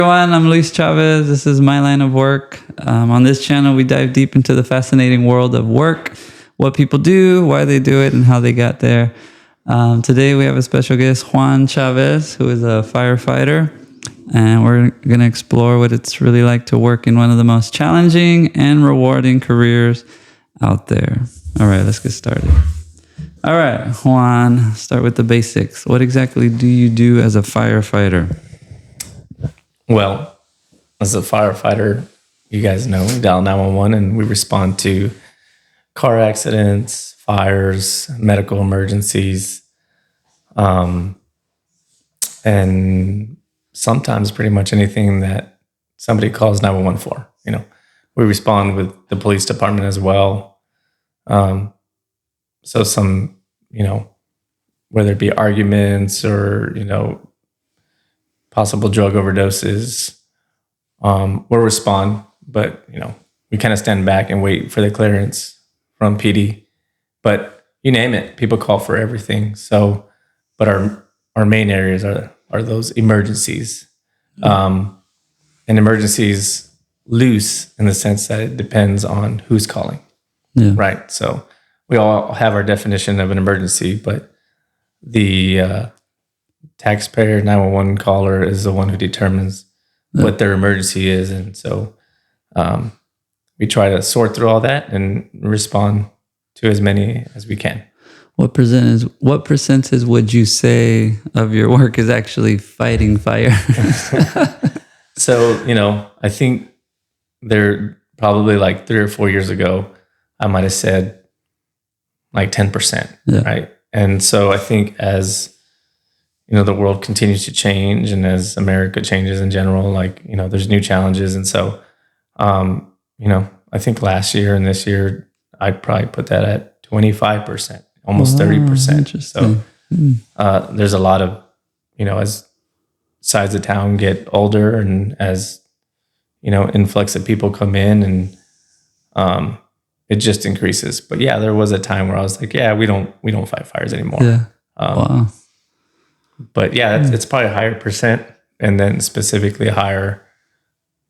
Everyone, I'm Luis Chavez. This is My Line of Work. On this channel, we dive deep into the fascinating world of work, what people do, why they do it, and how they got there. Today, we have a special guest, Juan Chavez, who is a firefighter, and we're going to explore what it's really like to work in one of the most challenging and rewarding careers out there. All right, let's get started. All right, Juan, start with the basics. What exactly do you do as a firefighter? Well, as a firefighter, you guys know, we dial 911 and we respond to car accidents, fires, medical emergencies, and sometimes pretty much anything that somebody calls 911 for. We respond with the police department as well. So some, whether it be arguments or, possible drug overdoses, we'll respond, but we kind of stand back and wait for the clearance from PD. But you name it, people call for everything. So, but our main areas are those emergencies, and emergencies loose in the sense that it depends on who's calling, right? So we all have our definition of an emergency, but the taxpayer 911 caller is the one who determines what their emergency is. And so we try to sort through all that and respond to as many as we can. What percentage would you say of your work is actually fighting fire? So, I think there probably like 3 or 4 years ago, I might have said like 10%, right? And so I think as the world continues to change, and as America changes in general, there's new challenges. And so, I think last year and this year, I'd probably put that at 25%, almost 30%. So there's a lot of, as sides of town get older and as, influx of people come in, and it just increases. But there was a time where I was like, we don't fight fires anymore. Yeah. Wow. But it's probably a higher percent, and then specifically higher,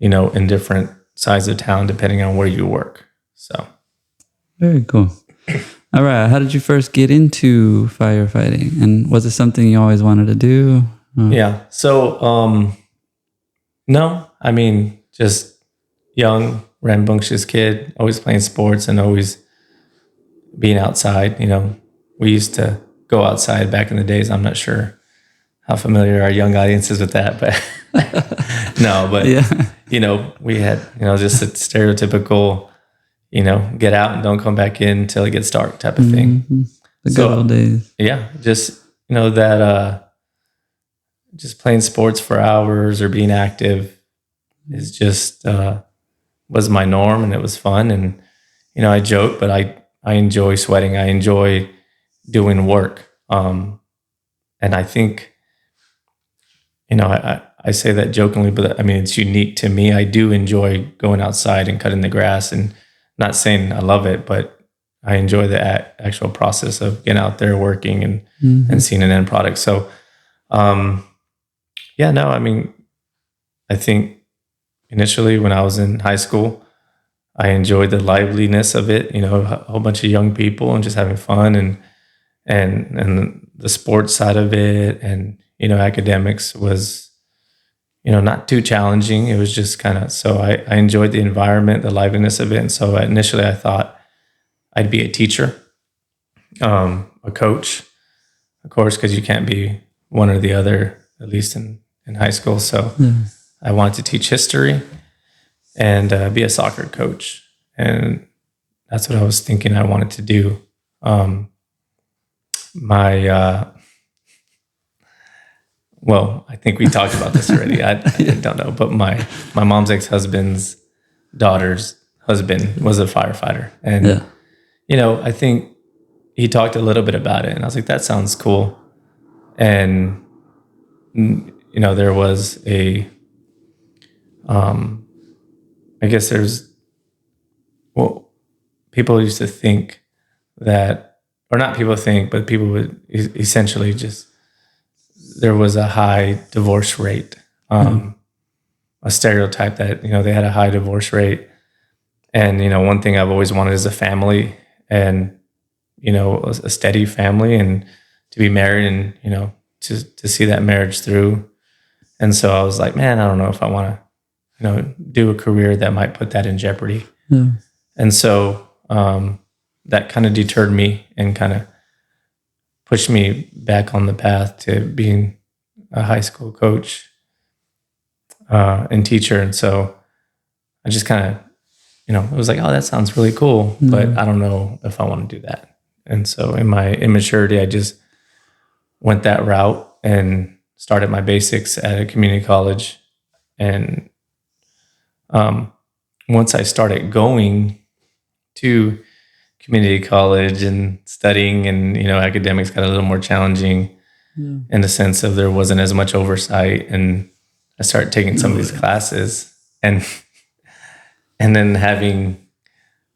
in different sides of town, depending on where you work. So. Very cool. All right. How did you first get into firefighting? And was it something you always wanted to do? Yeah. So, no, just young, rambunctious kid, always playing sports and always being outside. We used to go outside back in the days. I'm not sure how familiar our young audience is with that, but no, but we had, just a stereotypical, get out and don't come back in until it gets dark type of thing. Mm-hmm. The good old days. Yeah. Just, that, just playing sports for hours or being active is just, was my norm, and it was fun. And, I joke, but I enjoy sweating. I enjoy doing work. And I think, I say that jokingly, but it's unique to me. I do enjoy going outside and cutting the grass, and not saying I love it, but I enjoy the actual process of getting out there working and seeing an end product. So, I think initially when I was in high school, I enjoyed the liveliness of it, a whole bunch of young people and just having fun, and the sports side of it, and academics was, not too challenging. It was just kind of, so I enjoyed the environment, the liveliness of it. And so initially I thought I'd be a teacher, a coach, of course, because you can't be one or the other, at least in high school. So I wanted to teach history and be a soccer coach. And that's what I was thinking I wanted to do. Well, I think we talked about this already. I don't know, but my mom's ex-husband's daughter's husband was a firefighter, and I think he talked a little bit about it, and I was like, that sounds cool. And there was a, I guess people used to think that, or not people think, but people would essentially just, there was a high divorce rate a stereotype that, they had a high divorce rate. And, one thing I've always wanted is a family and, a steady family and to be married and, to see that marriage through. And so I was like, man, I don't know if I want to, do a career that might put that in jeopardy. Yeah. And so that kind of deterred me and kind of pushed me back on the path to being a high school coach and teacher. And so I just kind of, it was like, oh, that sounds really cool, but I don't know if I want to do that. And so in my immaturity, I just went that route and started my basics at a community college. And once I started going to community college and studying and, academics got a little more challenging in the sense of there wasn't as much oversight. And I started taking some of these classes and then having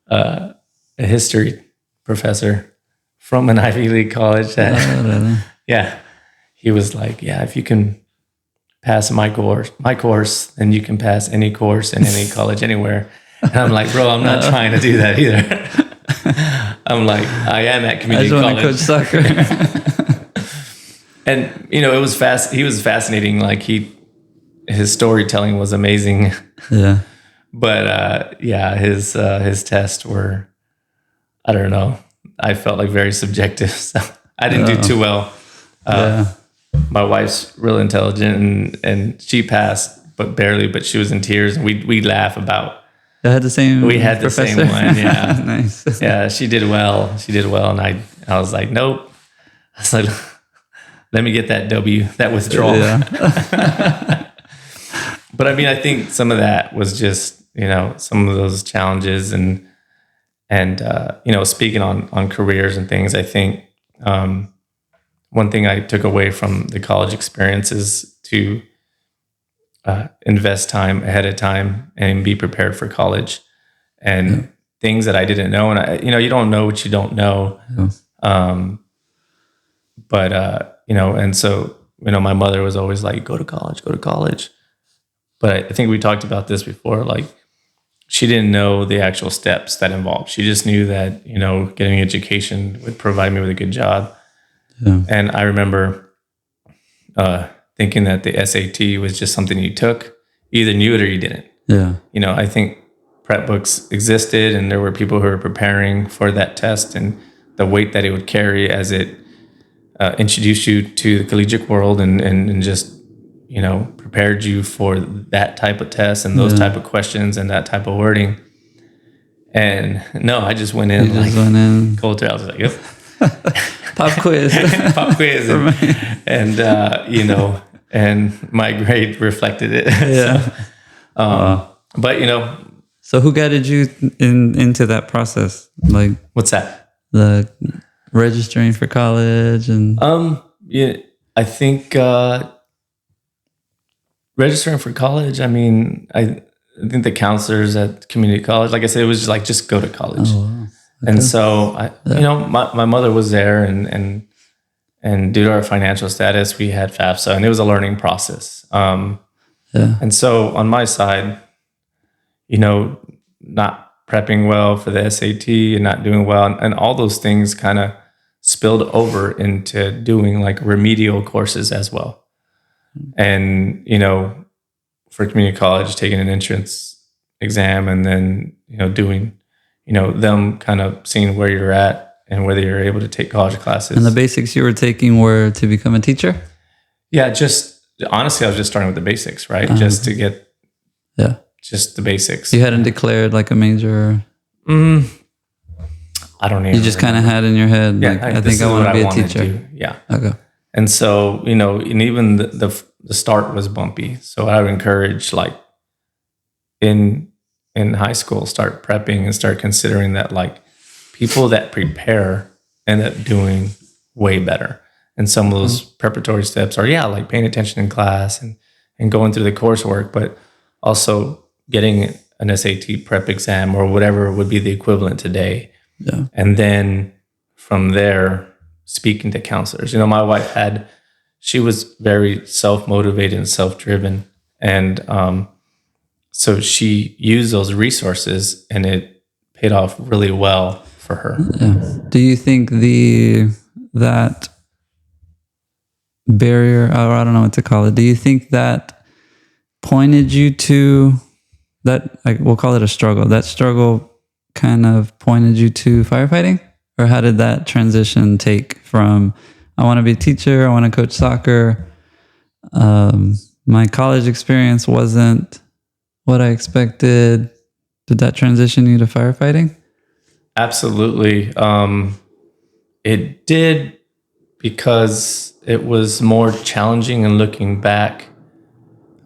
a history professor from an Ivy League college that, yeah, he was like, yeah, if you can pass my course, then you can pass any course in any college anywhere. And I'm like, bro, I'm not trying to do that either. I'm like, I am at community college. I just want to coach soccer. And, it was he was fascinating. Like his storytelling was amazing. Yeah. But his tests were, I don't know. I felt like very subjective. So I didn't do too well. My wife's real intelligent and she passed, but barely. But she was in tears, and we laugh about. I had the same. We had professor? The same one. Yeah, Nice. Yeah, she did well, and I was like, nope. I was like, let me get that that withdrawal. Yeah. But I mean, I think some of that was just, some of those challenges and speaking on careers and things, I think one thing I took away from the college experience is to invest time ahead of time and be prepared for college and things that I didn't know. And you don't know what you don't know. Yeah. And so, my mother was always like, go to college. But I think we talked about this before, like she didn't know the actual steps that involved. She just knew that, getting an education would provide me with a good job. Yeah. And I remember thinking that the SAT was just something you took. You either knew it or you didn't. Yeah. I think prep books existed and there were people who were preparing for that test and the weight that it would carry as it introduced you to the collegiate world and just, prepared you for that type of test and those type of questions and that type of wording. And no, I just went in cold turkey. I was like, yep. Pop quiz. And and my grade reflected it. Yeah. But So who guided you into that process? Like, what's that? The registering for college and I think registering for college. I mean, I think the counselors at community college, like I said, it was just go to college. Oh, wow. Okay. And so my mother was there and due to our financial status, we had FAFSA and it was a learning process. And so on my side, not prepping well for the SAT and not doing well. And all those things kind of spilled over into doing like remedial courses as well. And, for community college, taking an entrance exam and then, doing, them kind of seeing where you're at and whether you're able to take college classes. And the basics you were taking were to become a teacher? Yeah, honestly, I was just starting with the basics, right? Just to get just the basics. You hadn't declared like a major? I don't even. You just kind of had in your head, like, I think I want to be a teacher. Yeah. Okay. And so, and even the start was bumpy. So I would encourage, like, in high school, start prepping and start considering that, like, people that prepare end up doing way better. And some of those preparatory steps are, like paying attention in class and going through the coursework, but also getting an SAT prep exam or whatever would be the equivalent today. Yeah. And then from there, speaking to counselors. My wife she was very self-motivated and self-driven. And so she used those resources, and it paid off really well for her. Yeah. Do you think that barrier, or I don't know what to call it, do you think that pointed you to that, like we'll call it a struggle, that struggle kind of pointed you to firefighting? Or how did that transition take from, I want to be a teacher, I want to coach soccer, my college experience wasn't what I expected. Did that transition you to firefighting? Absolutely. It did, because it was more challenging, and looking back,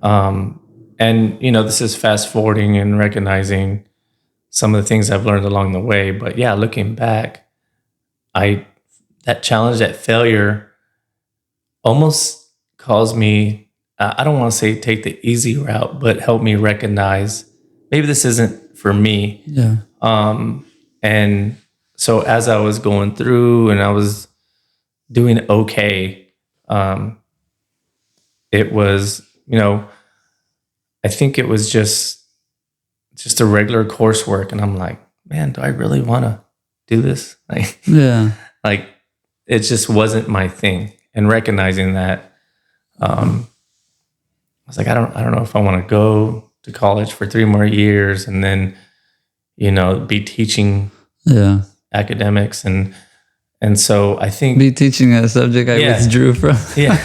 and this is fast forwarding and recognizing some of the things I've learned along the way. But yeah, looking back, that challenge, that failure almost caused me, I don't want to say take the easy route, but help me recognize maybe this isn't for me. Yeah. And so as I was going through and I was doing okay, it was, I think it was just a regular coursework. And I'm like, man, do I really want to do this? Yeah. Like, it just wasn't my thing. And recognizing that, I was like, I don't know if I want to go to college for 3 more years and then, be teaching academics. And so I think be teaching a subject I withdrew from. Yeah.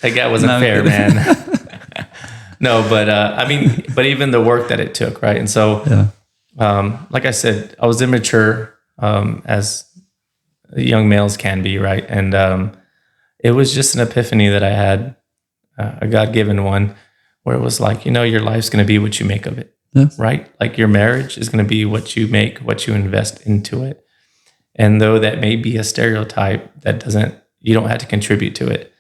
That guy wasn't fair, man. No, but even the work that it took, right? And so, like I said, I was immature, as young males can be, right? And it was just an epiphany that I had, a God-given one, where it was like, your life's going to be what you make of it, right? Like your marriage is going to be what you make, what you invest into it. And though that may be a stereotype, you don't have to contribute to it.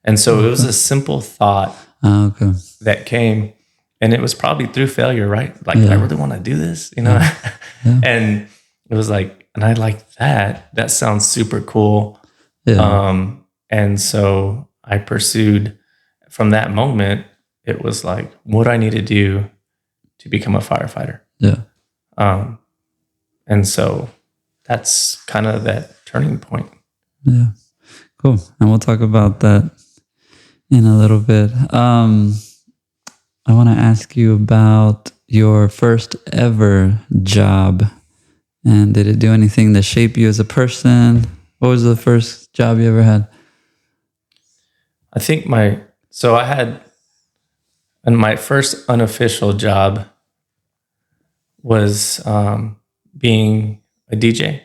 And so it was a simple thought that came, and it was probably through failure, right? Like, do I really want to do this? And it was like, and I like that. That sounds super cool. Yeah. And so I pursued, from that moment, it was like, what do I need to do to become a firefighter? Yeah. And so that's kind of that turning point. Yeah. Cool. And we'll talk about that in a little bit. I want to ask you about your first ever job. And did it do anything to shape you as a person? What was the first job you ever had? I think my first unofficial job was being a DJ.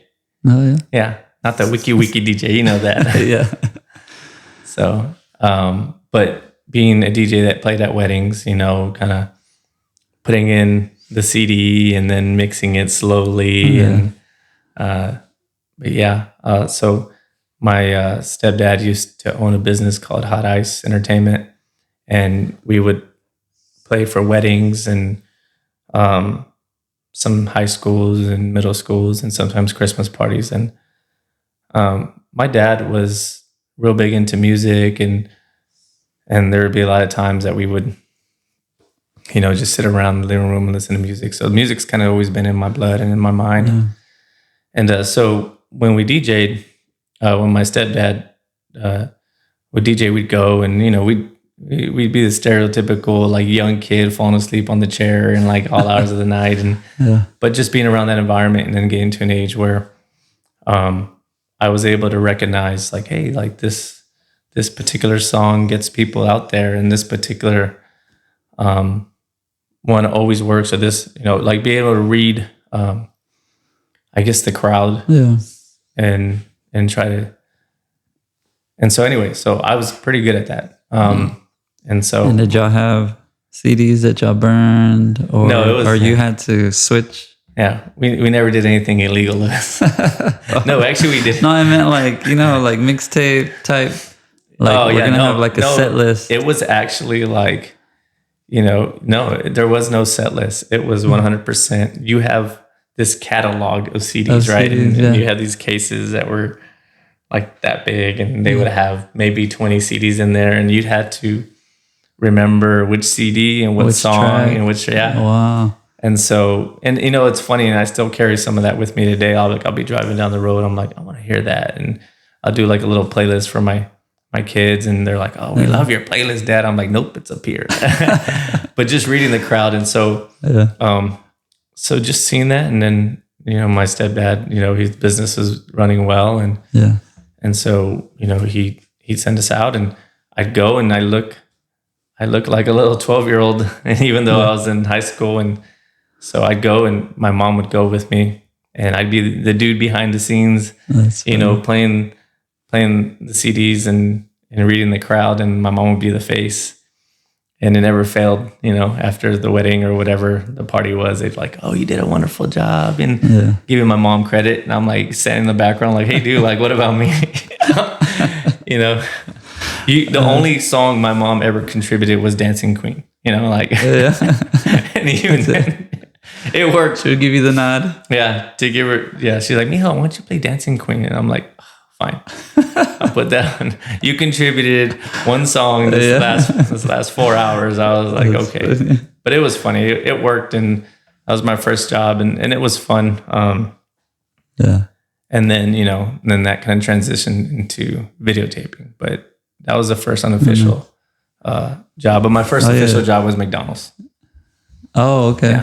Oh, yeah? Yeah. Not the wiki DJ, you know that. Yeah. So, but being a DJ that played at weddings, kind of putting in the CD and then mixing it slowly. So my stepdad used to own a business called Hot Ice Entertainment, and we would play for weddings and some high schools and middle schools and sometimes Christmas parties. And my dad was real big into music, and there would be a lot of times that we would, just sit around the living room and listen to music. So music's kind of always been in my blood and in my mind. Yeah. And so when we DJ'd, when my stepdad would DJ, we'd go and, we'd be the stereotypical like young kid falling asleep on the chair and like all hours of the night. And but just being around that environment and then getting to an age where I was able to recognize like, hey, like this particular song gets people out there, and this particular one always works. So this, like be able to read, I guess the crowd, and try to. And so anyway, so I was pretty good at that. And did y'all have CDs that y'all burned, or no, or you had to switch? Yeah, we never did anything illegal. No, actually we did. No, I meant like, like mixtape type. Like we're gonna have like a set list. It was actually like, no, there was no set list. It was 100%. You have this catalog of CDs, right? And you had these cases that were like that big, and they would have maybe 20 CDs in there, and you'd have to remember which CD and what Which song track? and which Wow. And so, and you know, it's funny, and I still carry some of that with me today. I'll be driving down the road. I'm like, I want to hear that, and I'll do like a little playlist for my kids, and they're like, "Oh, we love your playlist, Dad." I'm like, "Nope, it's up here." But just reading the crowd, and so, so just seeing that, and then you know, my stepdad, you know, his business is running well, and so you know, he'd send us out, and I'd go, and I look like a little 12-year-old, and even though I was in high school, and so I'd go, and my mom would go with me, and I'd be the dude behind the scenes, you know, playing the CDs and reading the crowd, and my mom would be the face. And it never failed, you know, after the wedding or whatever the party was, they'd be like, "Oh, you did a wonderful job," and giving my mom credit. And I'm like standing in the background like, "Hey, dude, like, what about me?" You know, the only song my mom ever contributed was Dancing Queen, you know, like, and even then, it worked. She would give you the nod. Yeah, to give her, she's like, "Mijo, why don't you play Dancing Queen?" And I'm like, oh, fine, I'll put that on. You contributed one song this last 4 hours. I was like, that's okay. Funny. But it was funny. It worked, and that was my first job, and it was fun. And then, you know, then that kind of transitioned into videotaping. But that was the first unofficial job. But my first official job was McDonald's. Oh, okay.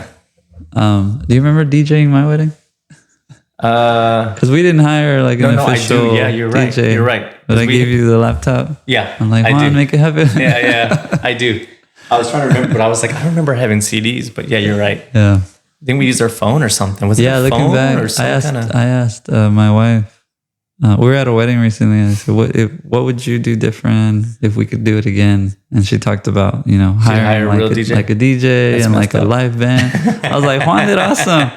Yeah. Do you remember DJing my wedding? Because we didn't hire like an official. I do. Yeah, you're right. DJ, you're right. But I gave you the laptop. Yeah, I'm like, Juan, make it happen. Yeah, I do. I was trying to remember, but I was like, I don't remember having CDs. But yeah, you're right. Yeah. I think we used our phone or something. Was it a looking phone back, or something? I asked my wife. We were at a wedding recently, and I said, "What would you do different if we could do it again?" And she talked about, you know, hiring like a DJ and like a live band. I was like, "Juan did awesome."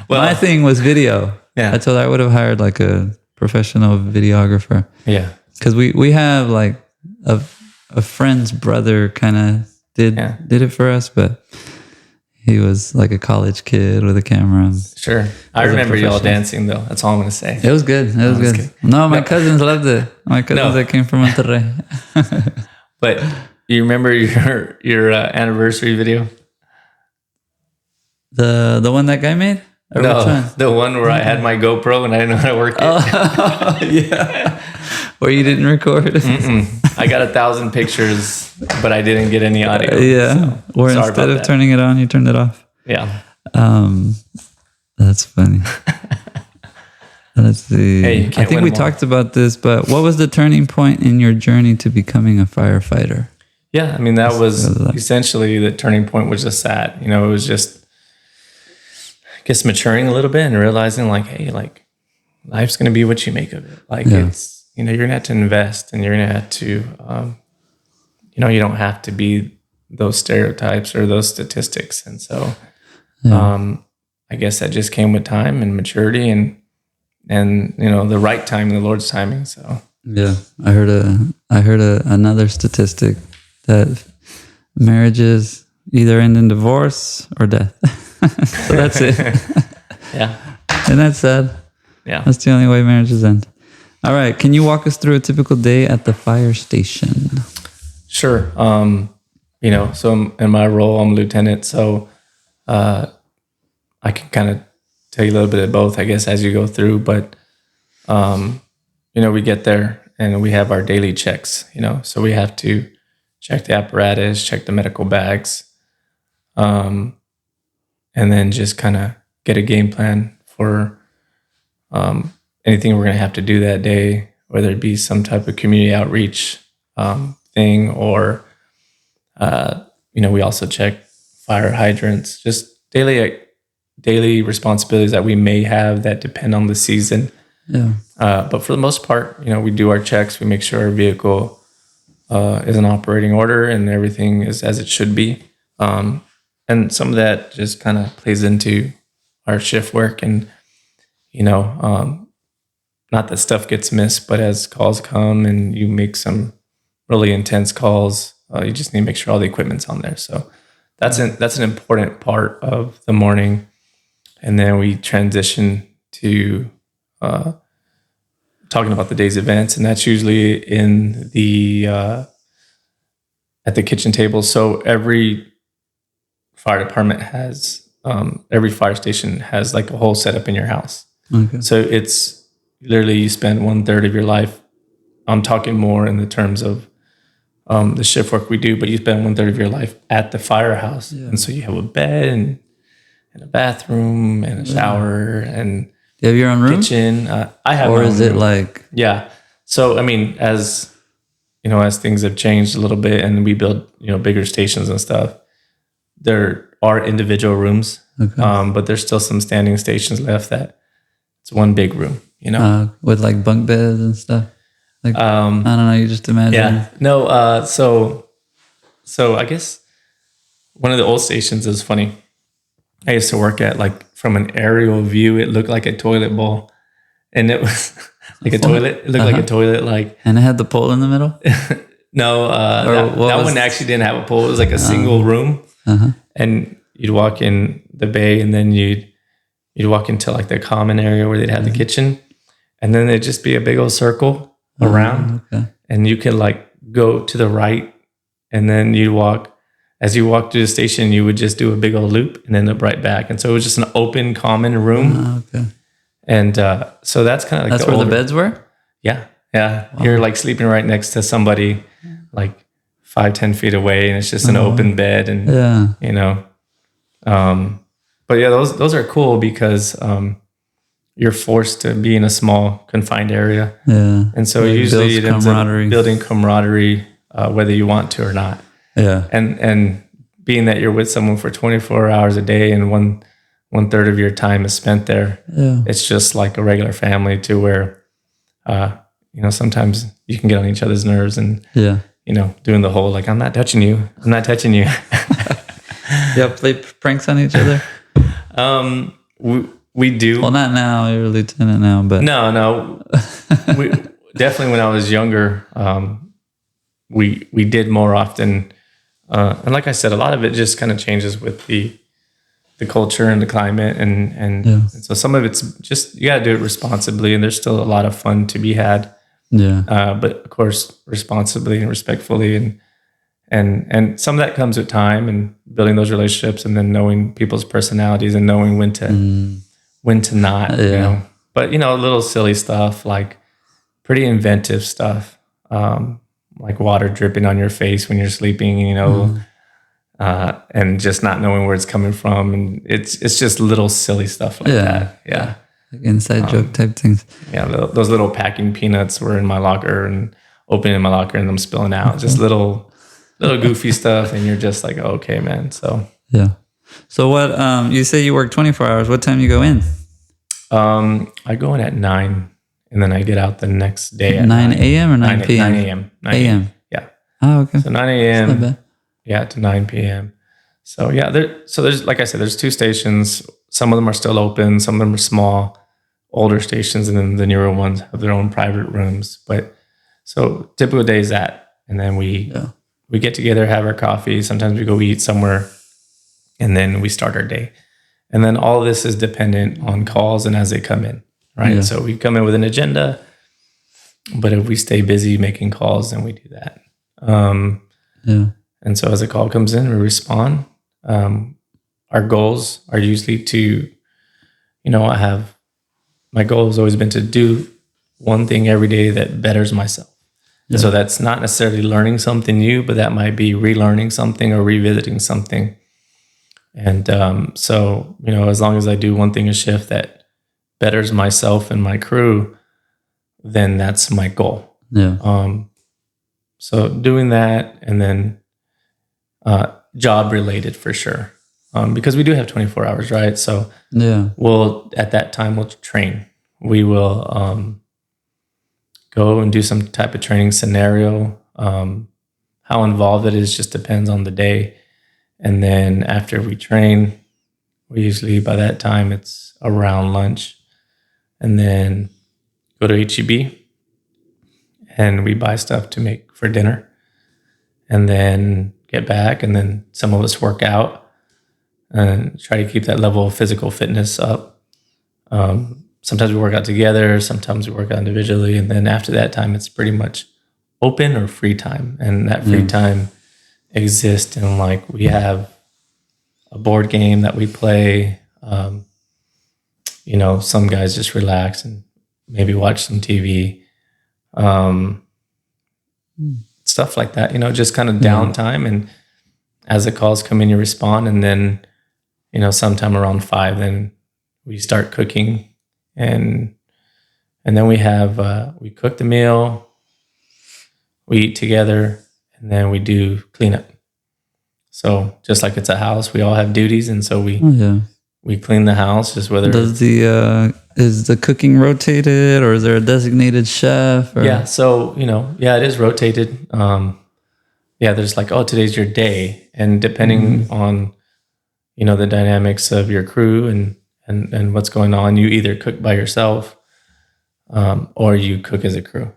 Well, my thing was video. Yeah, I told her I would have hired like a professional videographer. Yeah, because we have like a friend's brother kind of did it for us, but he was like a college kid with a camera. Sure. I remember y'all dancing though. That's all I'm going to say. It was good. It was good. No, my cousins loved it. My cousins that came from Monterrey. But you remember your anniversary video? The one that guy made? Or no, which one? The one where I had my GoPro and I didn't know how to work it. Oh, yeah. Where you didn't record. I got 1,000 pictures, but I didn't get any audio. Yeah. So or instead of turning it on, you turned it off. Yeah. That's funny. Let's see. Hey, I think we talked about this, but what was the turning point in your journey to becoming a firefighter? Yeah, I mean, that was essentially the turning point was just that. You know, it was just, I guess, maturing a little bit and realizing like, hey, like life's going to be what you make of it. Like it's, you know, you're going to have to invest and you're going to have to, you know, you don't have to be those stereotypes or those statistics. And so I guess that just came with time and maturity and, you know, the right time, the Lord's timing. So, yeah, I heard another statistic that marriages either end in divorce or death. So that's it. Yeah. And that's sad. Yeah. That's the only way marriages end. All right. Can you walk us through a typical day at the fire station? Sure. You know, so in my role, I'm a lieutenant. So I can kind of tell you a little bit of both, I guess, as you go through. But, you know, we get there and we have our daily checks, you know. So we have to check the apparatus, check the medical bags, and then just kind of get a game plan for anything we're going to have to do that day, whether it be some type of community outreach thing or, you know, we also check fire hydrants, just daily responsibilities that we may have that depend on the season. Yeah. But for the most part, you know, we do our checks. We make sure our vehicle is in operating order and everything is as it should be. And some of that just kind of plays into our shift work and, you know, not that stuff gets missed, but as calls come and you make some really intense calls, you just need to make sure all the equipment's on there. So that's an important part of the morning. And then we transition to talking about the day's events, and that's usually in the at the kitchen table. So every fire department has, every fire station has like a whole setup in your house. Okay. So it's literally you spend 1/3 of your life. I'm talking more in the terms of the shift work we do, but you spend 1/3 of your life at the firehouse. Yeah. And so you have a bed and a bathroom and a shower and You have your own room? kitchen. I have Or my is own it room. like, Yeah. So, I mean, as you know, as things have changed a little bit and we build, bigger stations and stuff, there are individual rooms, okay. But there's still some standing stations left that it's one big room, With like bunk beds and stuff? Like, I don't know, you just imagine. Yeah. No, so I guess one of the old stations is funny. I used to work at, like, from an aerial view, it looked like a toilet bowl. And it was like a toilet. It looked like a toilet, like. And it had the pole in the middle? No, that one actually didn't have a pole. It was like a single room. And you'd walk in the bay, and then you'd walk into like the common area where they'd have the kitchen. And then there'd just be a big old circle around. Okay. And you could like go to the right, and then as you walk through the station, you would just do a big old loop and end up right back. And so it was just an open common room. Okay. And so that's kind of like that's where the beds were? Yeah. Yeah. Wow. You're like sleeping right next to somebody like 5-10 feet away, and it's just an open bed. And, but yeah, those are cool because you're forced to be in a small confined area. Yeah. And so usually it ends up building camaraderie, whether you want to or not. Yeah. And being that you're with someone for 24 hours a day and 1/3 of your time is spent there, it's just like a regular family to where, sometimes you can get on each other's nerves and, doing the whole, like, I'm not touching you. Yeah, play pranks on each other? We do. Well, not now. You're a lieutenant now, but. No. We, definitely when I was younger, we did more often. And like I said, a lot of it just kind of changes with the culture and the climate. And so some of it's just, you got to do it responsibly, and there's still a lot of fun to be had. Yeah. But of course, responsibly and respectfully. And some of that comes with time and building those relationships, and then knowing people's personalities and knowing when to not, But, little silly stuff, like pretty inventive stuff, like water dripping on your face when you're sleeping, and just not knowing where it's coming from. And it's just little silly stuff like that. Yeah. Like inside joke type things. Yeah. Those little packing peanuts were in my locker and opening my locker and them spilling out. Just little goofy stuff. And you're just like, oh, okay, man. So, yeah. So what, you say you work 24 hours. What time you go in? I go in at 9, and then I get out the next day at 9 a.m. or 9 p.m.? 9 a.m. 9 a.m. Yeah. Oh, okay. So 9 a.m. Yeah, to 9 p.m. So yeah, there's, like I said, there's 2 stations. Some of them are still open. Some of them are small, older stations, and then the newer ones have their own private rooms. But so typical day is that, and then we get together, have our coffee. Sometimes we go eat somewhere, and then we start our day. And then all of this is dependent on calls and as they come in, right? Yeah. So we come in with an agenda, but if we stay busy making calls, then we do that. And so as a call comes in, we respond. Our goals are usually to, my goal has always been to do one thing every day that betters myself. Yeah. So that's not necessarily learning something new, but that might be relearning something or revisiting something. And so, as long as I do one thing a shift that betters myself and my crew, then that's my goal. Yeah. So doing that, and then job related for sure, because we do have 24 hours, right? So at that time we'll train. We will go and do some type of training scenario. How involved it is just depends on the day. And then after we train, we usually, by that time, it's around lunch. And then go to HEB and we buy stuff to make for dinner. And then get back, and then some of us work out and try to keep that level of physical fitness up. Sometimes we work out together, sometimes we work out individually. And then after that time, it's pretty much open or free time. And that free time exist in like we have a board game that we play. Some guys just relax and maybe watch some TV, stuff like that. Just kind of downtime, and as the calls come in, you respond, and then sometime around 5, then we start cooking, and then we cook the meal, we eat together, and then we do cleanup. So just like it's a house, we all have duties, and so we clean the house. Just whether is the cooking rotated, or is there a designated chef? Or? Yeah, so it is rotated. There's like, today's your day, and depending on the dynamics of your crew and what's going on, you either cook by yourself, or you cook as a crew.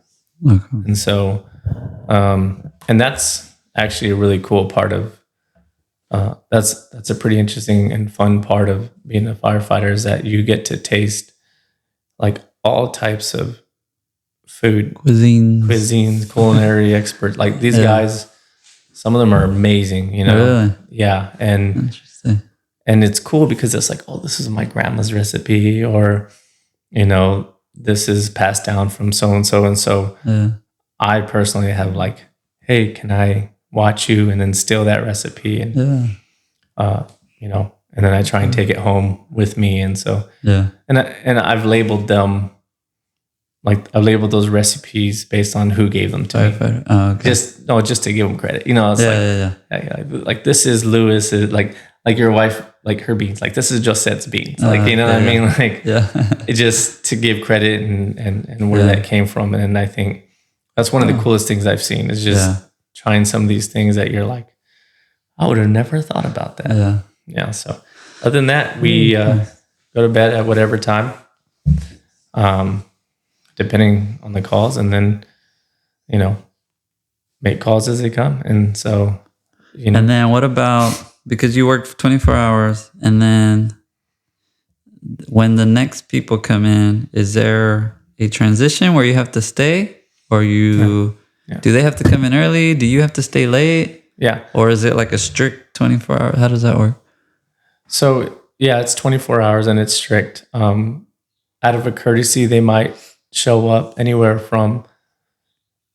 Okay. And so, and that's actually a really cool part of. That's a pretty interesting and fun part of being a firefighter, is that you get to taste like all types of food, cuisines, culinary experts. Like these guys, some of them are amazing. Really? Yeah, and interesting. And it's cool because it's like, this is my grandma's recipe, or this is passed down from so and so and so. Yeah. I personally have like, hey, can I watch you and then steal that recipe, and and then I try and take it home with me, and so and I've labeled them, like I've labeled those recipes based on who gave them to me. Oh, okay. Just to give them credit, it's like this is Lewis, like your wife, like her beans, like this is Josette's beans, like what I mean, like it just to give credit and where that came from, and I think that's one of the coolest things I've seen is just trying some of these things that you're like, I would have never thought about that. Yeah. So other than that, we go to bed at whatever time, depending on the calls, and then, make calls as they come. And so, And then what about, because you work 24 hours, and then when the next people come in, is there a transition where you have to stay, or you... Yeah. Do they have to come in early? Do you have to stay late? Yeah. Or is it like a strict 24 hours? How does that work? So, it's 24 hours and it's strict. Out of a courtesy, they might show up anywhere from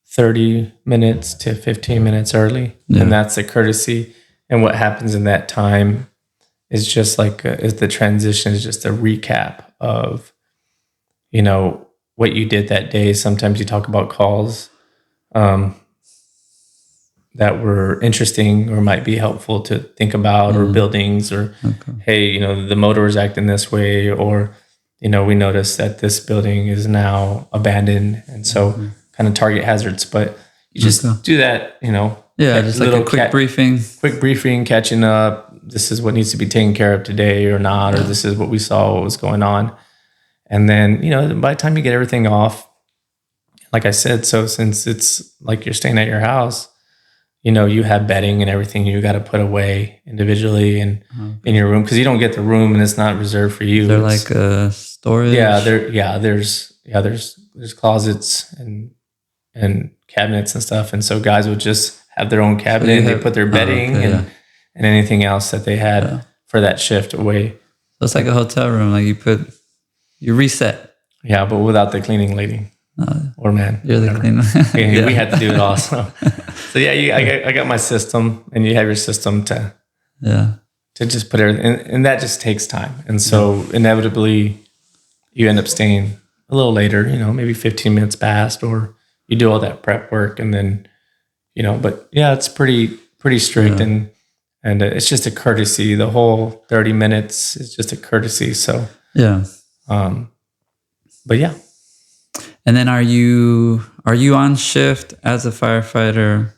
30 minutes to 15 minutes early. Yeah. And that's a courtesy. And what happens in that time is just like, is the transition is just a recap of, what you did that day. Sometimes you talk about calls that were interesting or might be helpful to think about, or buildings, or hey, the motor is acting this way, or we noticed that this building is now abandoned, and so kind of target hazards. But you just do that, just like a quick briefing, catching up. This is what needs to be taken care of today or not, or this is what we saw, what was going on, and then by the time you get everything off. Like I said, so since it's like you're staying at your house, you have bedding and everything you got to put away individually and in your room, because you don't get the room and it's not reserved for you. They're like a storage. There's closets and cabinets and stuff, and so guys would just have their own cabinet and they put their bedding and anything else that they had for that shift away. So it's like a hotel room, like you reset. Yeah, but without the cleaning lady. Or man, you're the cleaner. We had to do it all. So I got my system, and you have your system to just put everything, and that just takes time. And so inevitably, you end up staying a little later. Maybe 15 minutes past, or you do all that prep work, and then But it's pretty strict, and it's just a courtesy. The whole 30 minutes is just a courtesy. So but yeah. And then are you on shift as a firefighter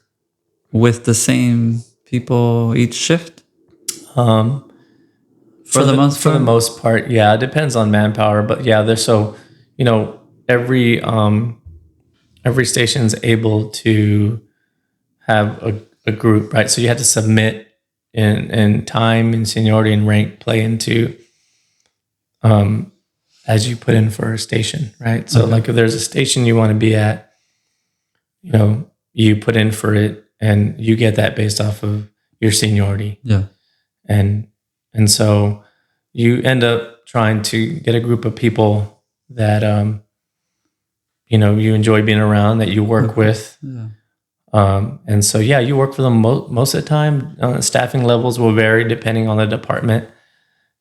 with the same people each shift? For the most part, yeah. It depends on manpower, but there's every station's able to have a group, right? So you have to submit in time and seniority and rank play into as you put in for a station, right? So like if there's a station you want to be at, you put in for it and you get that based off of your seniority. Yeah. And so you end up trying to get a group of people that you enjoy being around, that you work with. Yeah. And so you work for them most of the time. Staffing levels will vary depending on the department,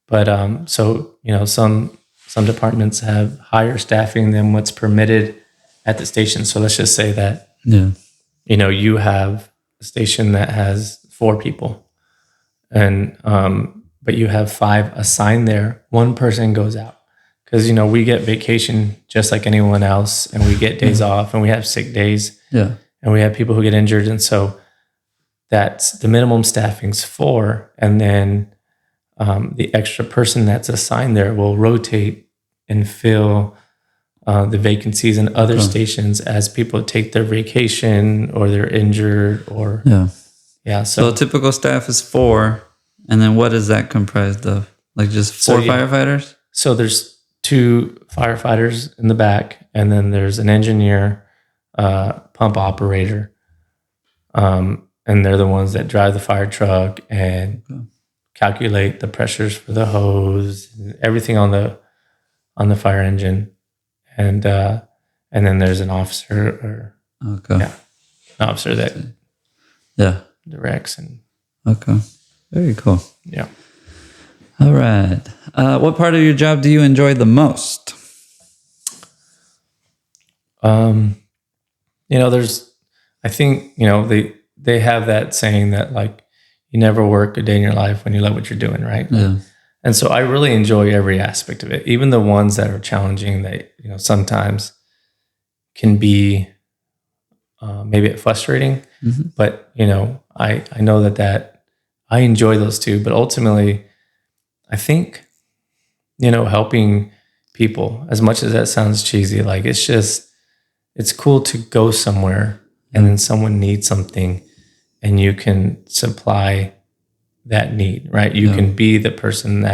but some departments have higher staffing than what's permitted at the station. So let's just say that you have a station that has 4 people, and but you have 5 assigned there. One person goes out because we get vacation just like anyone else, and we get days off, and we have sick days. Yeah. And we have people who get injured. And so that's the minimum staffing's 4. And then the extra person that's assigned there will rotate and fill the vacancies in other stations as people take their vacation or they're injured or. Yeah. So a typical staff is 4. And then what is that comprised of? Like just 4 firefighters? So there's 2 firefighters in the back, and then there's an engineer, pump operator, and they're the ones that drive the fire truck and calculate the pressures for the hose, and everything on the fire engine, and then there's an officer an officer that directs. And very cool. Yeah. All right. What part of your job do you enjoy the most? I think, they have that saying that like, you never work a day in your life when you love what you're doing, right? Yeah. And so I really enjoy every aspect of it, even the ones that are challenging that, sometimes can be maybe frustrating, but, I know that I enjoy those too, but ultimately I think, helping people, as much as that sounds cheesy, like it's cool to go somewhere and then someone needs something and you can supply that need, right? You can be the person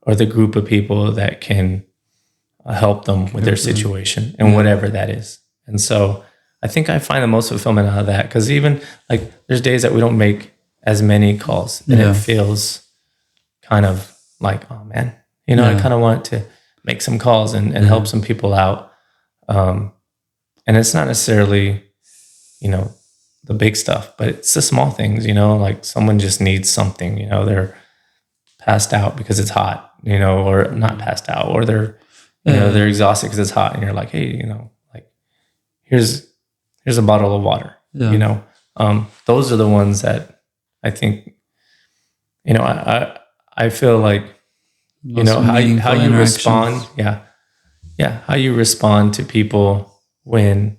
or the group of people that can help them with their situation and whatever that is. And so I think I find the most fulfillment out of that, because even like there's days that we don't make as many calls and it feels kind of like, oh man, I kind of want to make some calls and help some people out. And it's not necessarily, the big stuff, but it's the small things, like someone just needs something, they're passed out because it's hot, or not passed out, or they're exhausted because it's hot. And you're like, hey, like here's a bottle of water, those are the ones that I think, I feel like, how you respond. Yeah. How you respond to people when,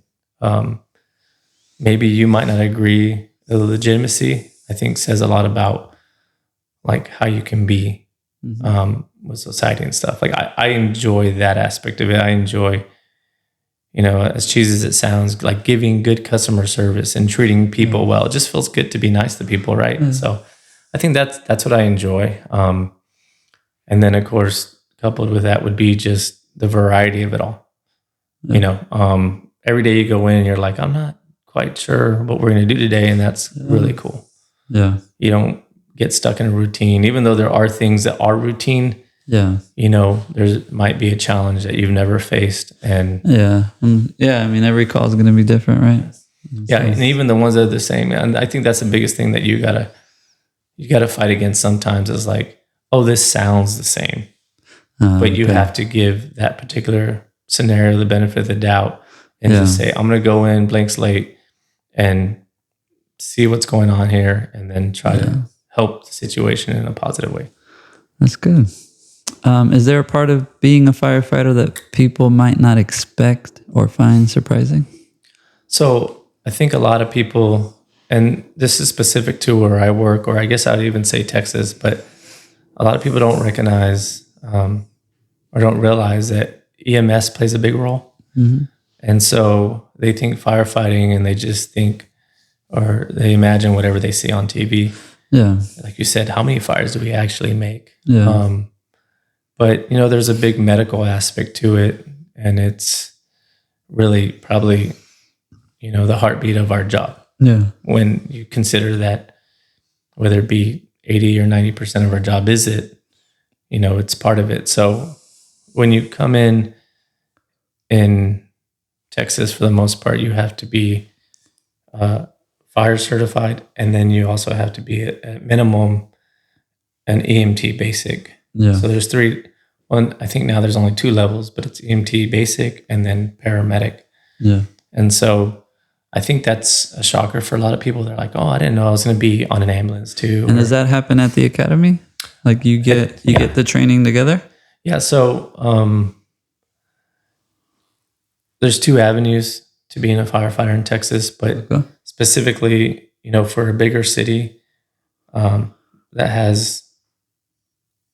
maybe you might not agree. The legitimacy, I think, says a lot about like how you can be with society and stuff. Like I enjoy that aspect of it. I enjoy, as cheesy as it sounds, like giving good customer service and treating people well. It just feels good to be nice to people, right? So I think that's what I enjoy. And then of course, coupled with that would be just the variety of it all. Every day you go in and you're like, I'm not quite sure what we're going to do today. And that's really cool. Yeah. You don't get stuck in a routine, even though there are things that are routine. Yeah. There might be a challenge that you've never faced. And I mean, every call is going to be different, right? And even the ones that are the same. And I think that's the biggest thing that you gotta fight against sometimes, is like, oh, this sounds the same. But you have to give that particular scenario the benefit of the doubt and just say, I'm going to go in blank slate and see what's going on here, and then try to help the situation in a positive way. That's good. Is there a part of being a firefighter that people might not expect or find surprising? So I think a lot of people, and this is specific to where I work, or I guess I would even say Texas, but a lot of people don't recognize or don't realize that EMS plays a big role. Mm-hmm. And so they think firefighting and they just think, or they imagine whatever they see on TV. Yeah. Like you said, how many fires do we actually make? Yeah. But, there's a big medical aspect to it. And it's really probably, the heartbeat of our job. Yeah. when you consider that whether it be 80 or 90% of our job is it, it's part of it. So when you come in Texas, for the most part, you have to be fire certified, and then you also have to be at minimum an EMT basic. Yeah. So there's three. One, I think now there's only two levels, but it's EMT basic and then paramedic. Yeah. And so I think that's a shocker for a lot of people. They're like, "Oh, I didn't know I was going to be on an ambulance too." And does that happen at the academy? Like you get the training together? Yeah. So there's two avenues to being a firefighter in Texas, but specifically, for a bigger city that has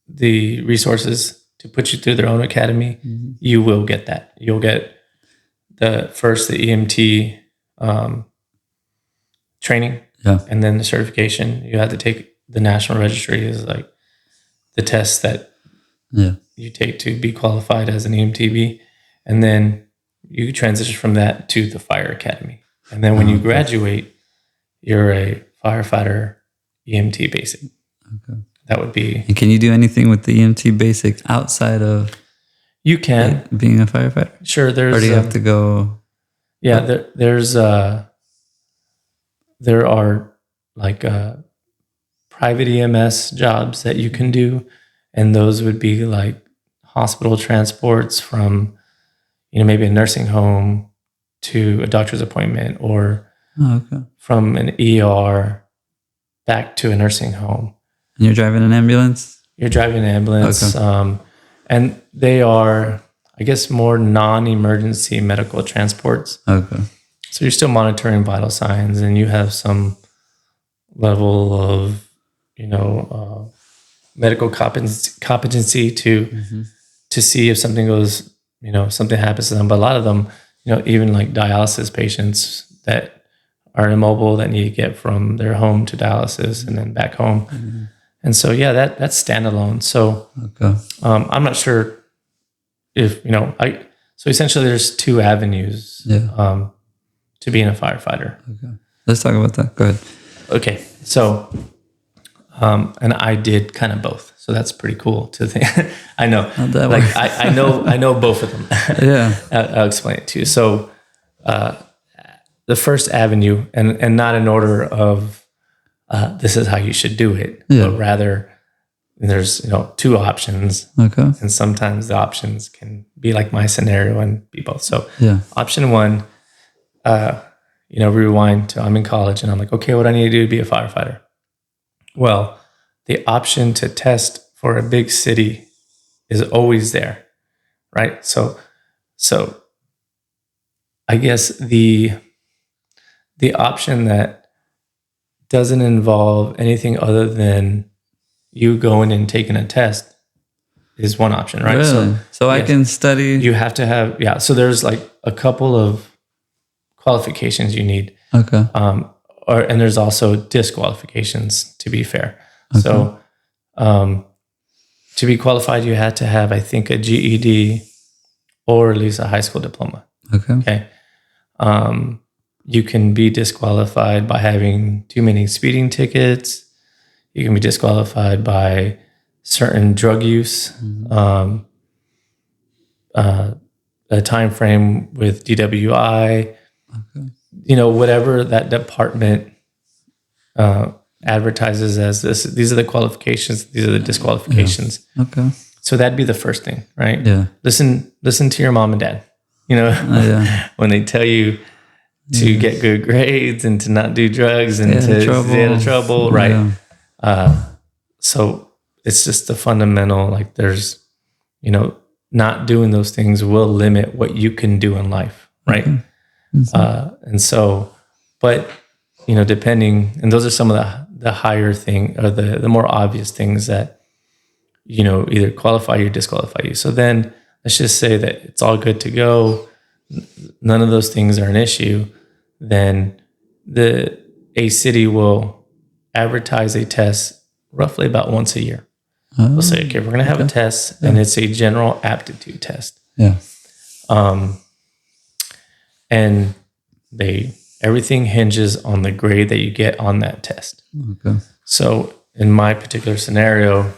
the resources to put you through their own academy, you will get that. You'll get the EMT training, and then the certification. You have to take the national registry, is like the test that you take to be qualified as an EMTB, and then you transition from that to the fire academy. And then when you graduate, you're a firefighter EMT basic. Okay. That would be. And can you do anything with the EMT basic outside of? You can being a firefighter. Sure. There's. Or do you have to go? Yeah. There are like private EMS jobs that you can do, and those would be like hospital transports from, maybe a nursing home to a doctor's appointment, or from an ER back to a nursing home. And you're driving an ambulance? You're driving an ambulance. Okay. And they are, I guess, more non-emergency medical transports. Okay. So you're still monitoring vital signs, and you have some level of, medical competency to see if something goes, something happens to them. But a lot of them, even like dialysis patients that are immobile that need to get from their home to dialysis and then back home. Mm-hmm. And so, that's standalone. So I'm not sure if, so essentially there's two avenues to being a firefighter. Okay. Let's talk about that. Go ahead. Okay. So, and I did kind of both. So that's pretty cool to think. I know. I know both of them. Yeah. I'll explain it to you. So, the first avenue, and not in order of this is how you should do it, but rather there's two options. Okay. And sometimes the options can be like my scenario and be both. So option one, rewind to I'm in college and I'm like, okay, what do I need to do to be a firefighter? Well, the option to test for a big city is always there, right? So I guess the option that doesn't involve anything other than you going and taking a test is one option, right? Really? So I can study. You have to have, So there's like a couple of qualifications you need. Okay. And there's also disqualifications, to be fair. Okay. So to be qualified, you had to have, I think, a GED or at least a high school diploma. Okay. You can be disqualified by having too many speeding tickets. You can be disqualified by certain drug use, a time frame with DWI, whatever that department advertises as this. These are the qualifications. These are the disqualifications. Yeah. Okay. So that'd be the first thing, right? Yeah. Listen to your mom and dad. When they tell you to get good grades and to not do drugs and to stay out of trouble, right? Yeah. So it's just the fundamental, like there's, not doing those things will limit what you can do in life, right? Mm-hmm. And so, but, depending, and those are some of the higher thing or the more obvious things that, either qualify you or disqualify you. So then let's just say that it's all good to go. None of those things are an issue. Then a city will advertise a test roughly about once a year. They'll say, okay, we're going to have a test, and it's a general aptitude test. Yeah. And they Everything hinges on the grade that you get on that test. Okay. So in my particular scenario,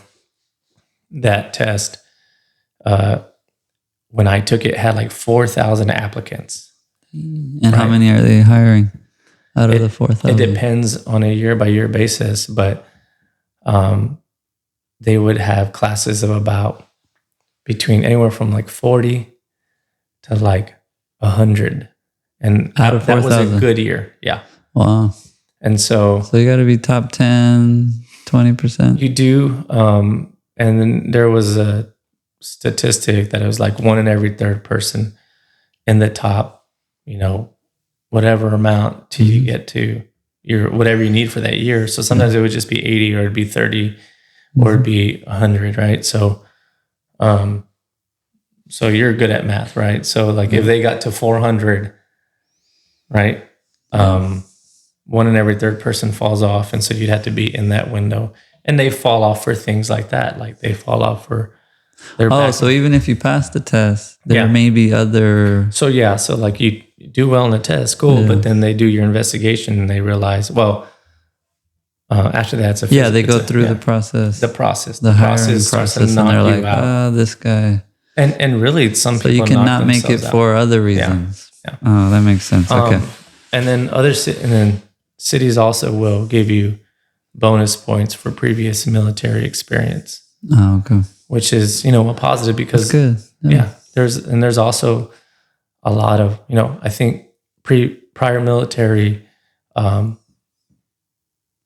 that test, when I took it, had like 4,000 applicants. And how many are they hiring out of the 4,000? It depends on a year-by-year basis, but they would have classes of about between anywhere from like 40 to like 100. And out of 4,000? That was a good year. Yeah. Wow. And so you got to be top 10, 20%. you do. And then there was a statistic that it was like 1 in every 3rd person in the top, whatever amount till you get to your whatever you need for that year. So sometimes it would just be 80 or it'd be 30 or it'd be 100, right? So so you're good at math, right? So like if they got to 400, right? 1 in every 3rd person falls off, and so you'd have to be in that window. And they fall off for things like that, like they fall off for their so even if you pass the test, there may be other. So like you do well in the test, cool, but then they do your investigation and they realize, after that, it's a they go through the process, the hiring process, and they're like, this guy, and really some people. So you cannot make it for other reasons. Yeah. Oh, that makes sense. Okay. And then cities also will give you bonus points for previous military experience. Oh, okay. Which is, a positive because that's good. There's also a lot of, I think prior military,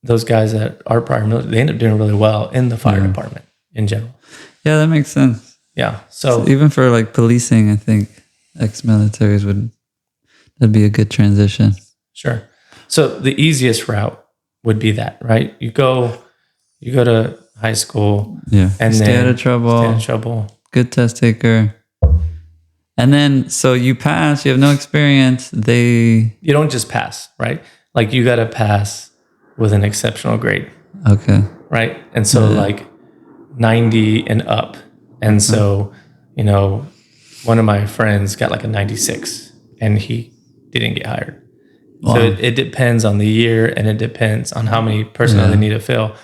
those guys that are prior military, they end up doing really well in the fire department in general. Yeah, that makes sense. Yeah. So even for like policing, I think ex-militaries that'd be a good transition. Sure. So the easiest route would be that, right? You go to high school. Yeah. And stay out of trouble. Good test taker. And then, so you pass, you have no experience. You don't just pass, right? Like you got to pass with an exceptional grade. Okay. Right. And so like 90 and up. And so, one of my friends got like a 96 and he didn't get hired. Wow. So it depends on the year and it depends on how many personnel they need to fill,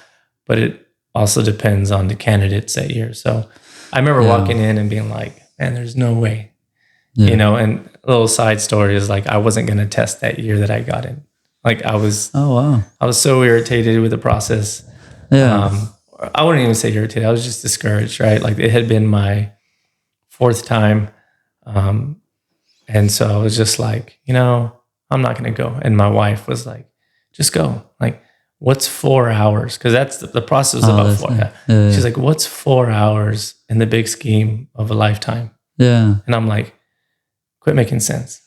but it also depends on the candidates that year. So I remember walking in and being like, man, there's no way, and a little side story is like, I wasn't going to test that year that I got in. Like I was so irritated with the process. Yeah. I wouldn't even say irritated. I was just discouraged, right? Like it had been my 4th time. And so I was just like, I'm not going to go. And my wife was like, just go. Like, what's 4 hours? Because that's the process is about 4 hours. She's like, what's 4 hours in the big scheme of a lifetime? Yeah. And I'm like, quit making sense.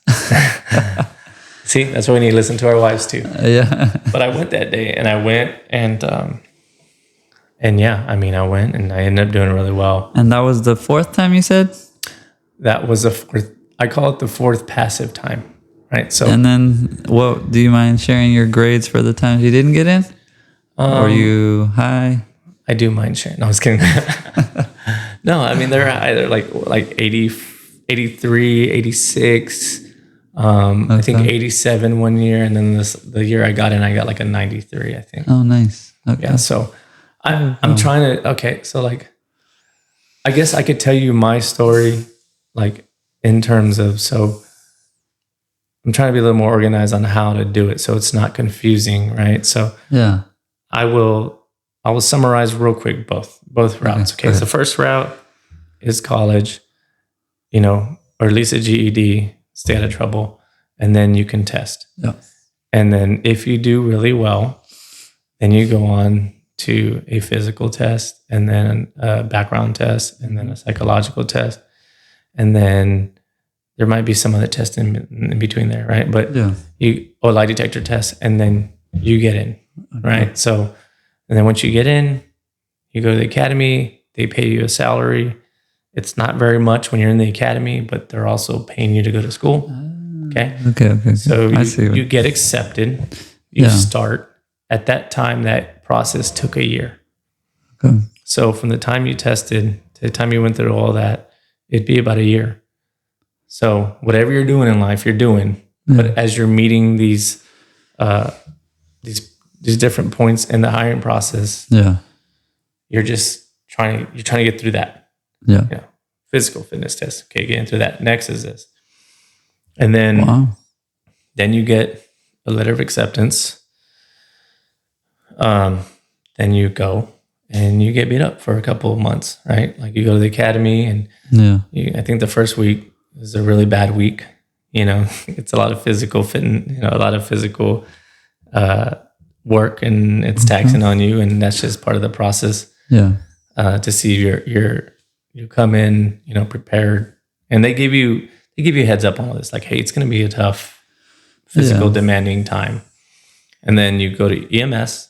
See, that's why we need to listen to our wives too. But I went that day and I went and I went and I ended up doing really well. And that was the 4th time you said? That was the 4th. I call it the 4th passive time. Right. So, and then do you mind sharing your grades for the times you didn't get in? Were you high? I do mind sharing. No, I was kidding. No, I mean, they're either like 80, 83, 86. I think 87 one year. And then the year I got in, I got like a 93, I think. Oh, nice. Okay. Yeah. So I'm trying to, so like, I guess I could tell you my story, like in terms of, I'm trying to be a little more organized on how to do it so it's not confusing, right? So I will summarize real quick both routes. Okay. So first route is college, or at least a GED, stay out of trouble, and then you can test. Yeah. And then if you do really well, then you go on to a physical test and then a background test and then a psychological test. And then there might be some other test in between there, right? But lie detector test, and then you get in, right? So, and then once you get in, you go to the academy. They pay you a salary. It's not very much when you're in the academy, but they're also paying you to go to school. Okay. Okay. So you get accepted. You start. At that time, that process took a year. Okay. So from the time you tested to the time you went through all that, it'd be about a year. So whatever you're doing in life, you're doing, But as you're meeting these different points in the hiring process, you're just trying to get through that. Yeah. You know, physical fitness test. Okay, get into that. Next is this. And then then you get a letter of acceptance. Then you go and you get beat up for a couple of months, right? Like you go to the academy and I think the first week is a really bad week. You know, it's a lot of physical fitting, a lot of physical work, and it's taxing on you, and that's just part of the process. Yeah. To see you come in, prepared, and they give you a heads up on all this, like, hey, it's going to be a tough, physical, demanding time. And then you go to EMS,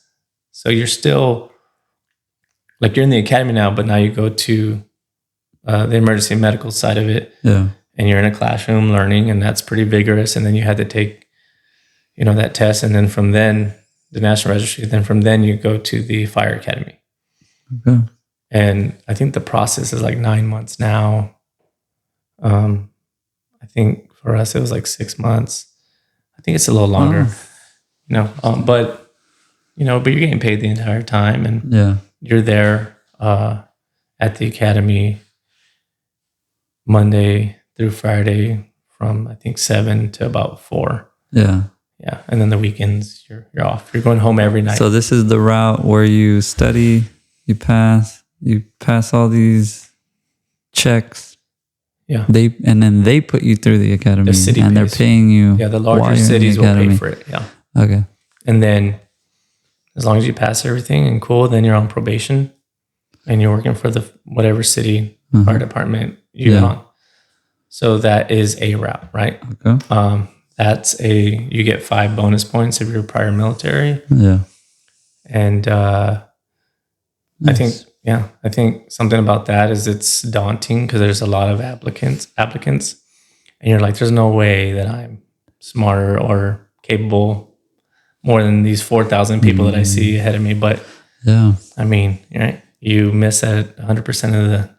so you're still like you're in the academy now, but now you go to the emergency medical side of it. Yeah. And you're in a classroom learning, and that's pretty vigorous. And then you had to take, that test. And then from then, the National Registry, then from then you go to the Fire Academy. Okay. And I think the process is like 9 months now. I think for us, it was like 6 months. I think it's a little longer, but you're getting paid the entire time, and you're there at the academy Monday through Friday from I think 7 to about 4. Yeah. Yeah. And then the weekends you're off. You're going home every night. So this is the route where you study, you pass all these checks. Yeah. And then they put you through the academy, the city and pays. They're paying you. Yeah, the larger cities will pay for it. Yeah. Okay. And then as long as you pass everything and cool, then you're on probation and you're working for the whatever city fire department you're on. So that is a route, right? Okay. You get 5 bonus points if you're prior military. Yeah. And Nice. I think something about that is it's daunting because there's a lot of applicants, and you're like, there's no way that I'm smarter or capable more than these 4,000 people that I see ahead of me. But I mean, you miss at 100% of the